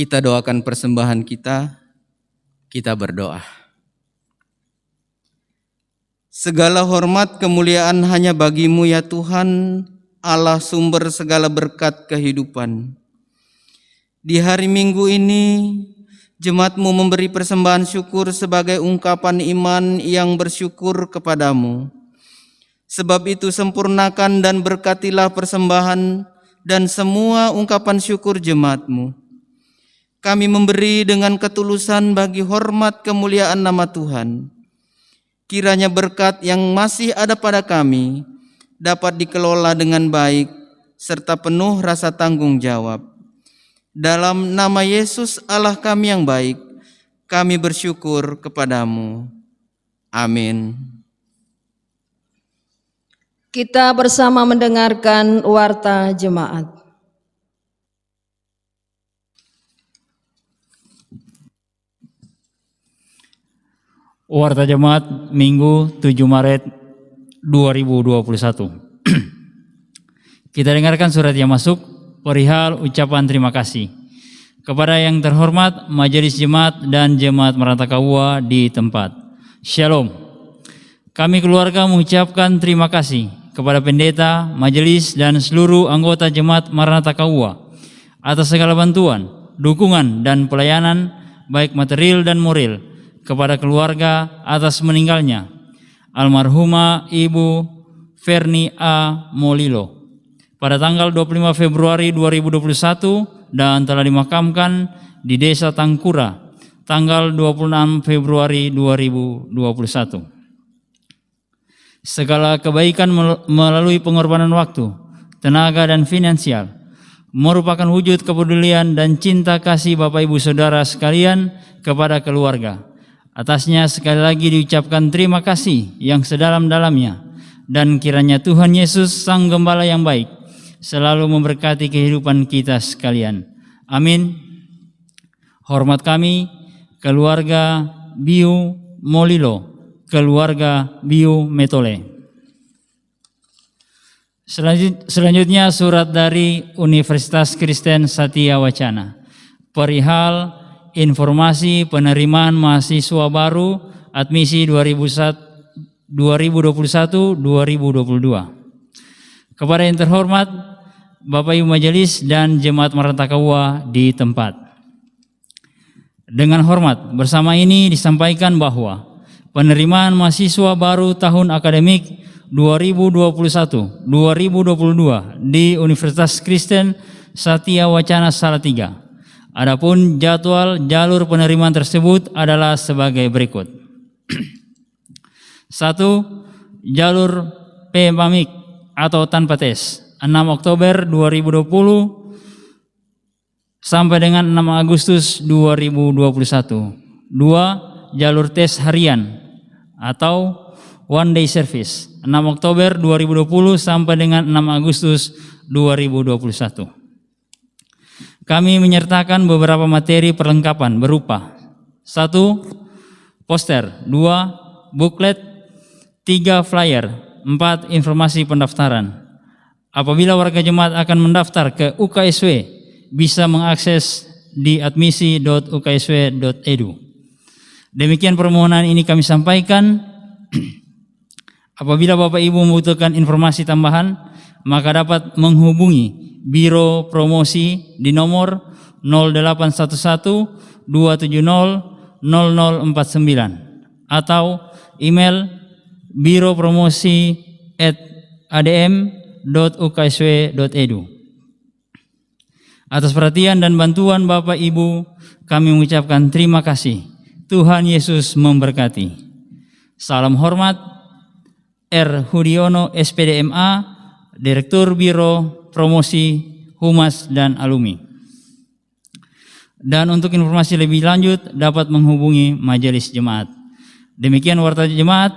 Kita doakan persembahan kita berdoa. Segala hormat kemuliaan hanya bagi-Mu ya Tuhan, Allah sumber segala berkat kehidupan. Di hari Minggu ini, jemaat-Mu memberi persembahan syukur sebagai ungkapan iman yang bersyukur kepadamu. Sebab itu sempurnakan dan berkatilah persembahan dan semua ungkapan syukur jemaat-Mu. Kami memberi dengan ketulusan bagi hormat kemuliaan nama Tuhan. Kiranya berkat yang masih ada pada kami dapat dikelola dengan baik serta penuh rasa tanggung jawab. Dalam nama Yesus Allah kami yang baik, kami bersyukur kepadamu. Amin. Kita bersama mendengarkan warta jemaat. Warta Jemaat Minggu 7 Maret 2021. Kita dengarkan surat yang masuk perihal ucapan terima kasih kepada yang terhormat Majelis Jemaat dan Jemaat Maranatha KUA di tempat. Shalom. Kami keluarga mengucapkan terima kasih kepada pendeta, majelis dan seluruh anggota Jemaat Maranatha KUA atas segala bantuan, dukungan dan pelayanan baik material dan moral kepada keluarga atas meninggalnya almarhumah Ibu Ferni A. Molilo pada tanggal 25 Februari 2021 dan telah dimakamkan di Desa Tangkura tanggal 26 Februari 2021. Segala kebaikan melalui pengorbanan waktu, tenaga dan finansial merupakan wujud kepedulian dan cinta kasih Bapak Ibu Saudara sekalian kepada keluarga. Atasnya sekali lagi diucapkan terima kasih yang sedalam-dalamnya dan kiranya Tuhan Yesus Sang Gembala yang baik selalu memberkati kehidupan kita sekalian. Amin. Hormat kami, keluarga Biu Molilo, keluarga Biu Metole. Selanjutnya surat dari Universitas Kristen Satya Wacana perihal informasi penerimaan mahasiswa baru admisi 2021-2022. Kepada yang terhormat Bapak Ibu Majelis dan Jemaat Maranatha KUA di tempat. Dengan hormat, bersama ini disampaikan bahwa penerimaan mahasiswa baru tahun akademik 2021-2022 di Universitas Kristen Satya Wacana Salatiga. Adapun jadwal jalur penerimaan tersebut adalah sebagai berikut. 1. Jalur PMAMIK atau tanpa tes 6 Oktober 2020 sampai dengan 6 Agustus 2021. 2. Jalur tes harian atau one day service 6 Oktober 2020 sampai dengan 6 Agustus 2021. Kami menyertakan beberapa materi perlengkapan berupa 1. Poster, 2. Booklet, 3. Flyer, 4. Informasi pendaftaran. Apabila warga jemaat akan mendaftar ke UKSW, bisa mengakses di admisi.uksw.edu. Demikian permohonan ini kami sampaikan. Apabila Bapak Ibu membutuhkan informasi tambahan, maka dapat menghubungi Biro Promosi di nomor 0811 270 0049 atau email biropromosi@adm.uksw.edu. Atas perhatian dan bantuan Bapak Ibu, kami mengucapkan terima kasih. Tuhan Yesus memberkati. Salam hormat, R. Hudiono SPDMA, Direktur Biro Promosi Humas dan Alumni. Dan untuk informasi lebih lanjut dapat menghubungi Majelis Jemaat. Demikian warta jemaat.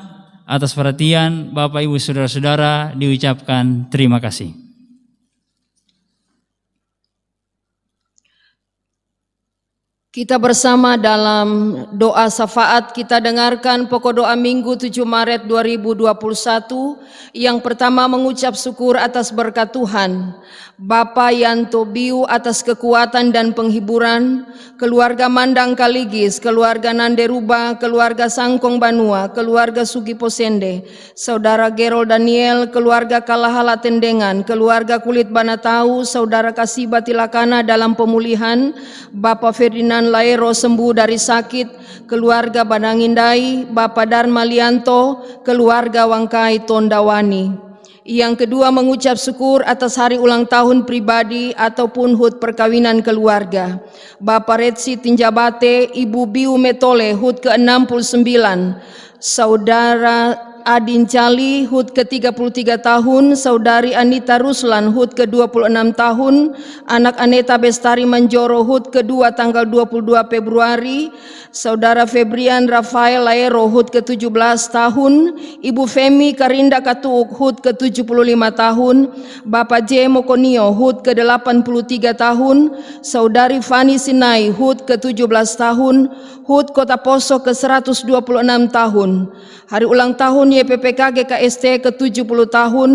Atas perhatian Bapak Ibu Saudara-saudara diucapkan terima kasih. Kita bersama dalam doa syafaat, kita dengarkan pokok doa Minggu 7 Maret 2021. Yang pertama mengucap syukur atas berkat Tuhan, Bapa Yanto Biu atas kekuatan dan penghiburan, keluarga Mandang Kaligis, keluarga Nanderuba, keluarga Sangkong Banua, keluarga Sugi Posende, Saudara Gerol Daniel, keluarga Kalahala Tendengan, keluarga Kulit Banatau, Saudara Kasiba Tilakana dalam pemulihan, Bapak Ferdinand Laero sembuh dari sakit, keluarga Banangindai, Bapak Dharma Lianto, keluarga Wangkai Tondawani. Yang kedua mengucap syukur atas hari ulang tahun pribadi ataupun HUT perkawinan keluarga, Bapak Retsi Tinjabate, Ibu Biu Metole HUT ke-69, Saudara Adin Cali HUT ke-33 tahun, Saudari Anita Ruslan HUT ke-26 tahun, anak Aneta Bestari Manjoro HUT ke-2 tanggal 22 Februari, Saudara Febrian Rafael Laero HUT ke-17 tahun, Ibu Femi Karinda Katuuk HUT ke-75 tahun, Bapak J. Mokonio HUT ke-83 tahun, Saudari Fani Sinai HUT ke-17 tahun, HUT Kota Poso ke-126 tahun. Hari ulang tahun YPPK GKST ke-70 tahun,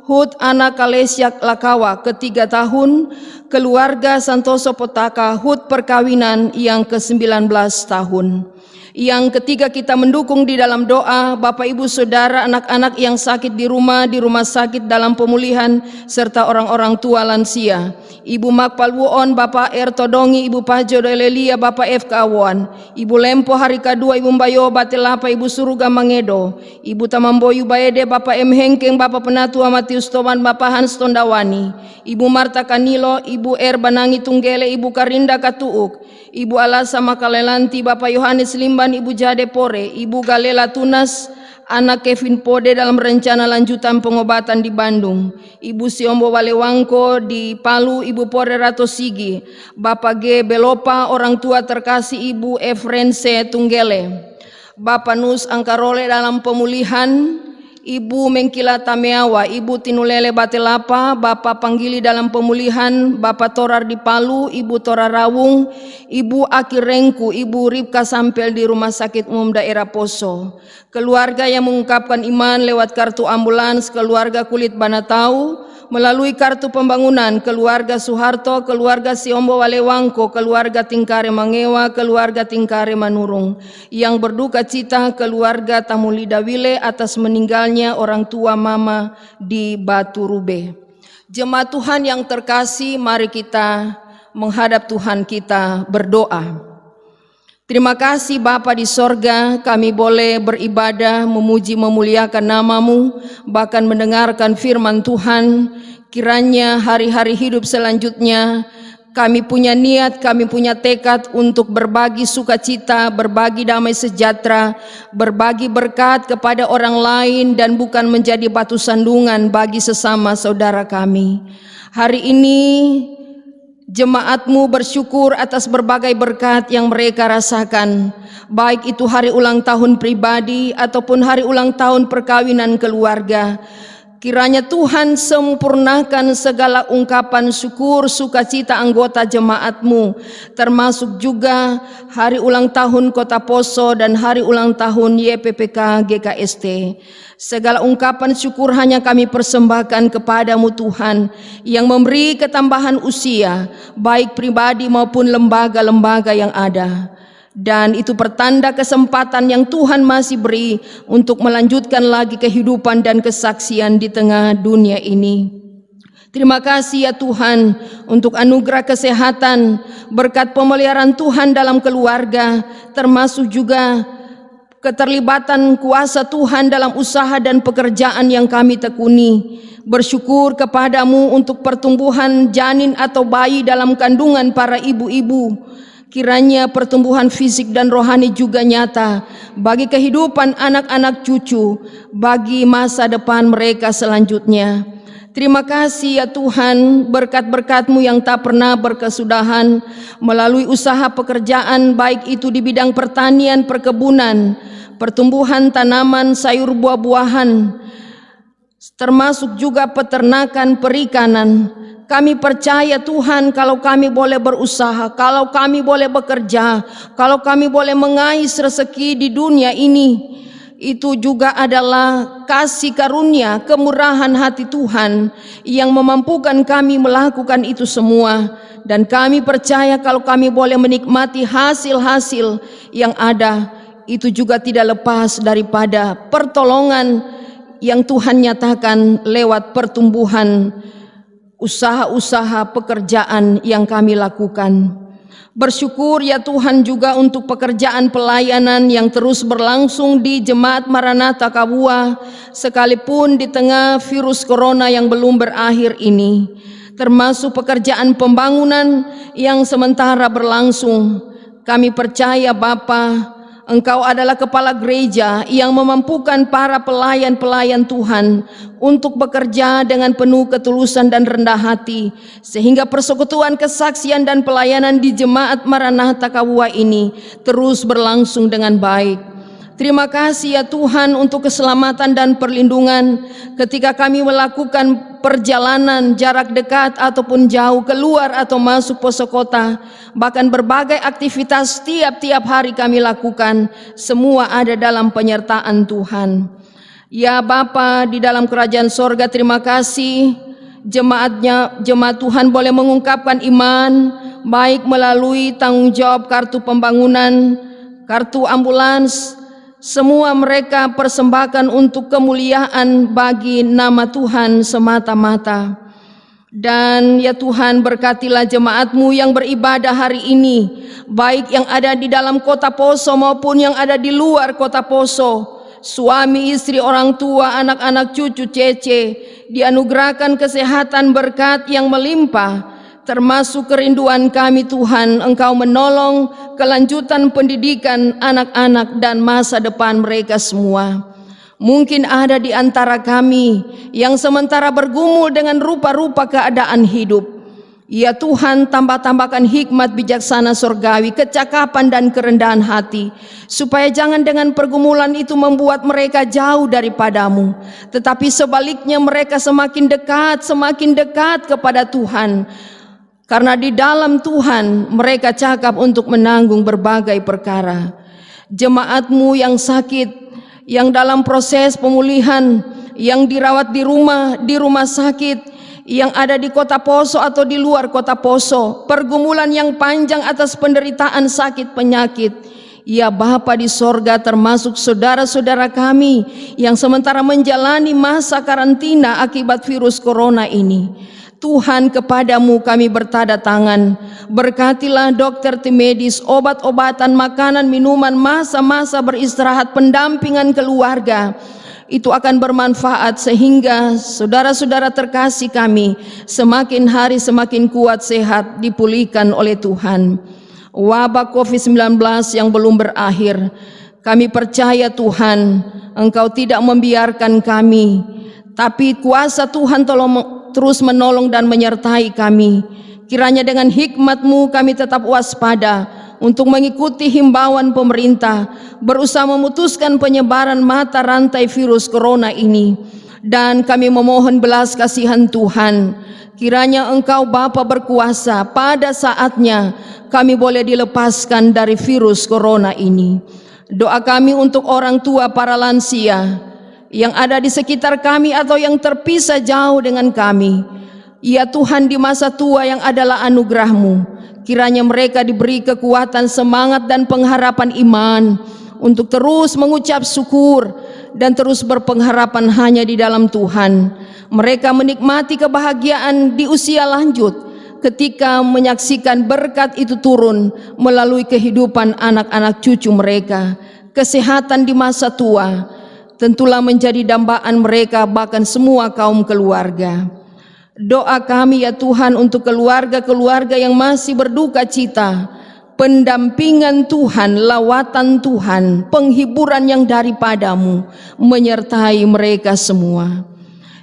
HUT Anak Kalesyak Lakawa ke-3 tahun, keluarga Santoso Potaka HUT perkawinan yang ke-19 tahun. Yang ketiga kita mendukung di dalam doa Bapak Ibu Saudara anak-anak yang sakit di rumah sakit dalam pemulihan serta orang-orang tua lansia. Ibu Makpal Wuon, Bapak R. Todongi, Ibu Pajo Delelia, Bapak F. Kawan, Ibu Lempo Hari K2, Ibu Mbayo Batelapa, Ibu Suruga Mangedo, Ibu Tamamboyu Baede, Bapak M. Hengkeng, Bapak Penatua Matius Toman, Bapak Hans Tondawani, Ibu Marta Kanilo, Ibu R. Banangi Tunggele, Ibu Karinda Katuuk, Ibu Alasa Makalelanti, Bapak Yohanes Limban, Ibu Jade Pore, Ibu Galela Tunas, anak Kevin Pode dalam rencana lanjutan pengobatan di Bandung, Ibu Siombo Walewangko di Palu, Ibu Pore Rato Sigi, Bapak G. Belopa, orang tua terkasih Ibu Efrense Tunggele, Bapak Nus Angkarole dalam pemulihan, Ibu Mengkila Tameawa, Ibu Tinulele Batelapa, Bapak Panggili dalam pemulihan, Bapak Torar di Palu, Ibu Torar Rawung, Ibu Akirengku, Ibu Ripka Sampel di Rumah Sakit Umum Daerah Poso. Keluarga yang mengungkapkan iman lewat kartu ambulans, keluarga Kulit Banatau, melalui kartu pembangunan, keluarga Soeharto, keluarga Siombo Walewangko, keluarga Tingkare Mangewa, keluarga Tingkare Manurung. Yang berduka cita keluarga Tamulida Wile atas meninggalnya orang tua mama di Batu Rube. Jemaat Tuhan yang terkasih, mari kita menghadap Tuhan kita berdoa. Terima kasih Bapa di sorga, kami boleh beribadah, memuji, memuliakan nama-Mu, bahkan mendengarkan firman Tuhan. Kiranya hari-hari hidup selanjutnya kami punya niat, kami punya tekad untuk berbagi sukacita, berbagi damai sejahtera, berbagi berkat kepada orang lain dan bukan menjadi batu sandungan bagi sesama saudara kami. Hari ini jemaat-Mu bersyukur atas berbagai berkat yang mereka rasakan, baik itu hari ulang tahun pribadi ataupun hari ulang tahun perkawinan keluarga. Kiranya Tuhan sempurnakan segala ungkapan syukur sukacita anggota jemaat-Mu, termasuk juga hari ulang tahun Kota Poso dan hari ulang tahun YPPK GKST. Segala ungkapan syukur hanya kami persembahkan kepada-Mu Tuhan yang memberi ketambahan usia, baik pribadi maupun lembaga-lembaga yang ada. Dan itu pertanda kesempatan yang Tuhan masih beri untuk melanjutkan lagi kehidupan dan kesaksian di tengah dunia ini. Terima kasih ya Tuhan untuk anugerah kesehatan, berkat pemeliharaan Tuhan dalam keluarga, termasuk juga keterlibatan kuasa Tuhan dalam usaha dan pekerjaan yang kami tekuni. Bersyukur kepada-Mu untuk pertumbuhan janin atau bayi dalam kandungan para ibu-ibu. Kiranya pertumbuhan fisik dan rohani juga nyata bagi kehidupan anak-anak cucu, bagi masa depan mereka selanjutnya. Terima kasih ya Tuhan, berkat-berkat-Mu yang tak pernah berkesudahan melalui usaha pekerjaan, baik itu di bidang pertanian, perkebunan, pertumbuhan tanaman, sayur buah-buahan, termasuk juga peternakan, perikanan. Kami percaya Tuhan, kalau kami boleh berusaha, kalau kami boleh bekerja, kalau kami boleh mengais rezeki di dunia ini, itu juga adalah kasih karunia, kemurahan hati Tuhan yang memampukan kami melakukan itu semua. Dan kami percaya kalau kami boleh menikmati hasil-hasil yang ada, itu juga tidak lepas daripada pertolongan yang Tuhan nyatakan lewat pertumbuhan usaha-usaha pekerjaan yang kami lakukan. Bersyukur ya Tuhan juga untuk pekerjaan pelayanan yang terus berlangsung di Jemaat Maranatha Kabua, sekalipun di tengah virus corona yang belum berakhir ini, termasuk pekerjaan pembangunan yang sementara berlangsung. Kami percaya Bapa, Engkau adalah kepala gereja yang memampukan para pelayan-pelayan Tuhan untuk bekerja dengan penuh ketulusan dan rendah hati, sehingga persekutuan kesaksian dan pelayanan di Jemaat Maranatha Kabua ini terus berlangsung dengan baik. Terima kasih ya Tuhan untuk keselamatan dan perlindungan ketika kami melakukan perjalanan jarak dekat ataupun jauh, keluar atau masuk pelosok kota. Bahkan berbagai aktivitas tiap-tiap hari kami lakukan, semua ada dalam penyertaan Tuhan. Ya Bapa di dalam kerajaan sorga, terima kasih jemaat Tuhan boleh mengungkapkan iman baik melalui tanggung jawab kartu pembangunan, kartu ambulans. Semua mereka persembahkan untuk kemuliaan bagi nama Tuhan semata-mata. Dan ya Tuhan, berkatilah jemaat-Mu yang beribadah hari ini, baik yang ada di dalam kota Poso maupun yang ada di luar kota Poso. Suami, istri, orang tua, anak-anak, cucu, cece, dianugerahkan kesehatan berkat yang melimpah. Termasuk kerinduan kami Tuhan, Engkau menolong kelanjutan pendidikan anak-anak dan masa depan mereka semua. Mungkin ada di antara kami yang sementara bergumul dengan rupa-rupa keadaan hidup. Ya Tuhan, tambahkan hikmat bijaksana surgawi, kecakapan dan kerendahan hati, supaya jangan dengan pergumulan itu membuat mereka jauh daripadamu, tetapi sebaliknya mereka semakin dekat kepada Tuhan. Karena di dalam Tuhan mereka cakap untuk menanggung berbagai perkara. Jemaat-Mu yang sakit, yang dalam proses pemulihan, yang dirawat di rumah sakit, yang ada di kota Poso atau di luar kota Poso, pergumulan yang panjang atas penderitaan sakit penyakit. Ya Bapa di sorga, termasuk saudara-saudara kami yang sementara menjalani masa karantina akibat virus corona ini. Tuhan, kepadamu kami bertada tangan. Berkatilah dokter, tim medis, obat-obatan, makanan, minuman, masa-masa beristirahat, pendampingan keluarga. Itu akan bermanfaat sehingga saudara-saudara terkasih kami semakin hari semakin kuat, sehat, dipulihkan oleh Tuhan. Wabah COVID-19 yang belum berakhir, kami percaya Tuhan, Engkau tidak membiarkan kami, tapi kuasa Tuhan terus menolong dan menyertai kami. Kiranya dengan hikmat-Mu kami tetap waspada untuk mengikuti himbauan pemerintah, berusaha memutuskan penyebaran mata rantai virus corona ini. Dan kami memohon belas kasihan Tuhan, kiranya Engkau Bapa berkuasa, pada saatnya kami boleh dilepaskan dari virus corona ini. Doa kami untuk orang tua, para lansia yang ada di sekitar kami atau yang terpisah jauh dengan kami. Ya Tuhan, di masa tua yang adalah anugerah-Mu, kiranya mereka diberi kekuatan, semangat dan pengharapan iman untuk terus mengucap syukur dan terus berpengharapan hanya di dalam Tuhan. Mereka menikmati kebahagiaan di usia lanjut ketika menyaksikan berkat itu turun melalui kehidupan anak-anak cucu mereka. Kesehatan di masa tua tentulah menjadi dambaan mereka, bahkan semua kaum keluarga. Doa kami ya Tuhan untuk keluarga-keluarga yang masih berduka cita, pendampingan Tuhan, lawatan Tuhan, penghiburan yang daripadamu menyertai mereka semua.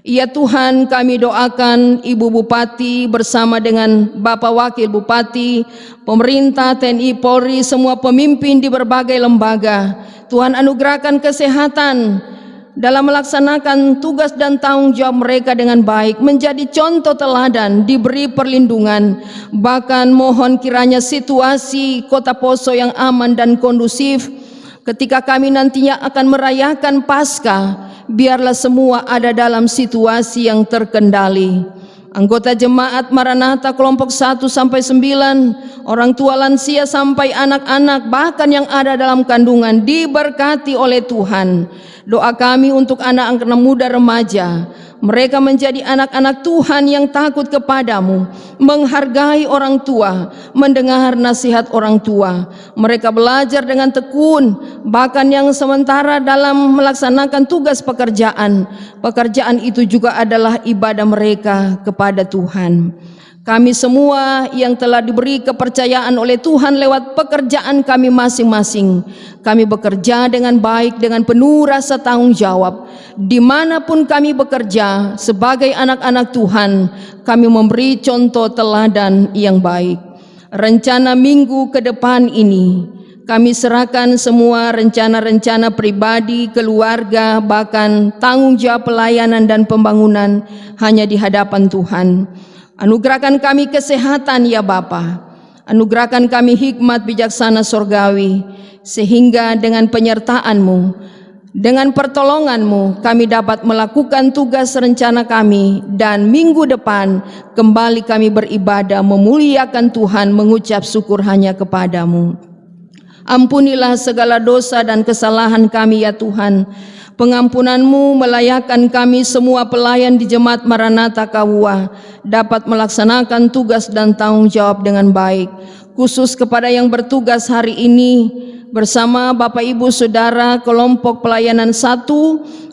Ya Tuhan, kami doakan Ibu Bupati bersama dengan Bapak Wakil Bupati, pemerintah, TNI, Polri, semua pemimpin di berbagai lembaga. Tuhan anugerahkan kesehatan dalam melaksanakan tugas dan tanggung jawab mereka dengan baik, menjadi contoh teladan, diberi perlindungan. Bahkan mohon kiranya situasi Kota Poso yang aman dan kondusif ketika kami nantinya akan merayakan Paskah, biarlah semua ada dalam situasi yang terkendali. Anggota jemaat Maranatha kelompok 1 sampai 9, orang tua lansia sampai anak-anak, bahkan yang ada dalam kandungan, diberkati oleh Tuhan. Doa kami untuk anak-anak muda remaja, mereka menjadi anak-anak Tuhan yang takut kepadamu, menghargai orang tua, mendengar nasihat orang tua. Mereka belajar dengan tekun, bahkan yang sementara dalam melaksanakan tugas pekerjaan. Pekerjaan itu juga adalah ibadah mereka kepada Tuhan. Kami semua yang telah diberi kepercayaan oleh Tuhan lewat pekerjaan kami masing-masing, kami bekerja dengan baik, dengan penuh rasa tanggung jawab. Dimanapun kami bekerja sebagai anak-anak Tuhan, kami memberi contoh teladan yang baik. Rencana minggu ke depan ini, kami serahkan semua rencana-rencana pribadi, keluarga, bahkan tanggung jawab pelayanan dan pembangunan hanya di hadapan Tuhan. Anugerahkan kami kesehatan ya Bapa, anugerahkan kami hikmat bijaksana sorgawi, sehingga dengan penyertaan-Mu, dengan pertolongan-Mu, kami dapat melakukan tugas rencana kami, dan minggu depan kembali kami beribadah, memuliakan Tuhan, mengucap syukur hanya kepada-Mu. Ampunilah segala dosa dan kesalahan kami ya Tuhan. Pengampunan-Mu melayakkan kami semua pelayan di Jemaat Maranatha Kahua dapat melaksanakan tugas dan tanggung jawab dengan baik. Khusus kepada yang bertugas hari ini bersama Bapak Ibu Saudara kelompok pelayanan 1,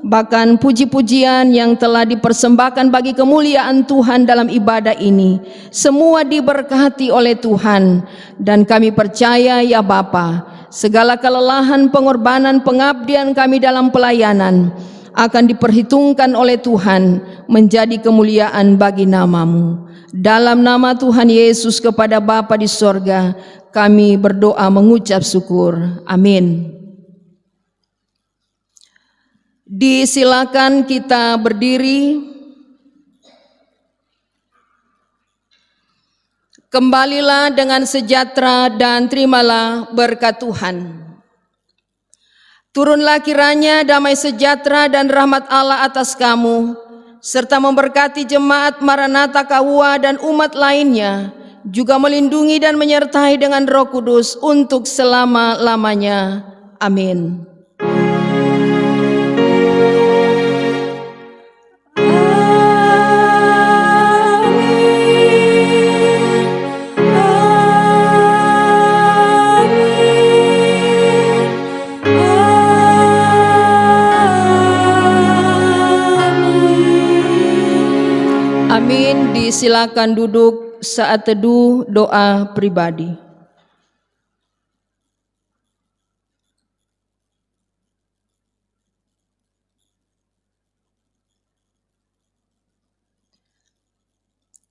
bahkan puji-pujian yang telah dipersembahkan bagi kemuliaan Tuhan dalam ibadah ini, semua diberkati oleh Tuhan. Dan kami percaya ya Bapa, segala kelelahan, pengorbanan, pengabdian kami dalam pelayanan akan diperhitungkan oleh Tuhan menjadi kemuliaan bagi nama-Mu. Dalam nama Tuhan Yesus kepada Bapa di sorga, kami berdoa mengucap syukur. Amin. Disilakan kita berdiri. Kembalilah dengan sejahtera dan terimalah berkat Tuhan. Turunlah kiranya damai sejahtera dan rahmat Allah atas kamu, serta memberkati Jemaat Maranatha Kahua dan umat lainnya, juga melindungi dan menyertai dengan Roh Kudus untuk selama-lamanya. Amin. Amin. Disilakan duduk saat teduh doa pribadi.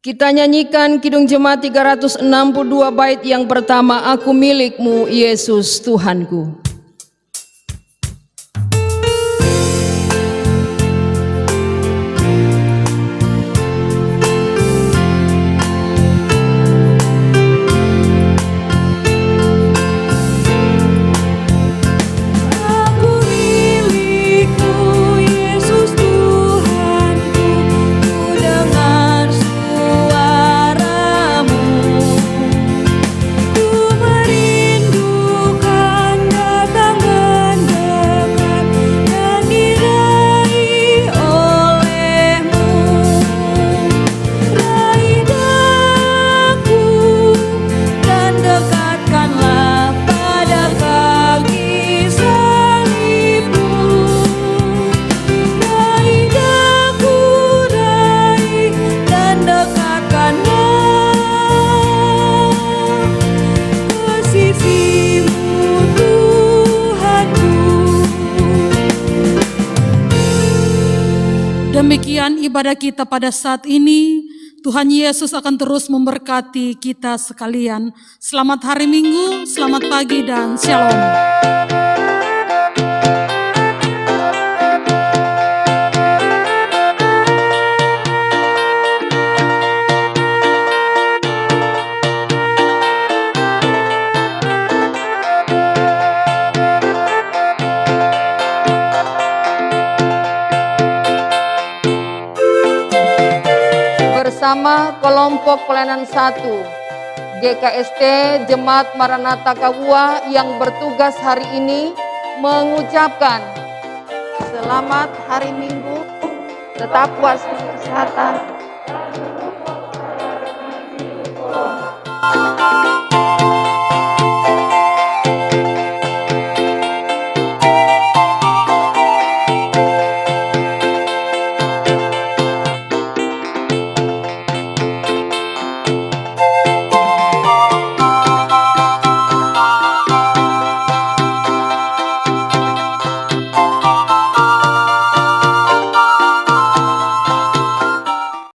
Kita nyanyikan Kidung Jemaat 362 bait yang pertama, Aku milik-Mu Yesus Tuhanku. Demikian ibadah kita pada saat ini. Tuhan Yesus akan terus memberkati kita sekalian. Selamat hari Minggu, selamat pagi dan shalom. bersama kelompok pelayanan 1 GKST Jemaat Maranatha Kawua yang bertugas hari ini mengucapkan selamat hari Minggu, tetap puas kesehatan,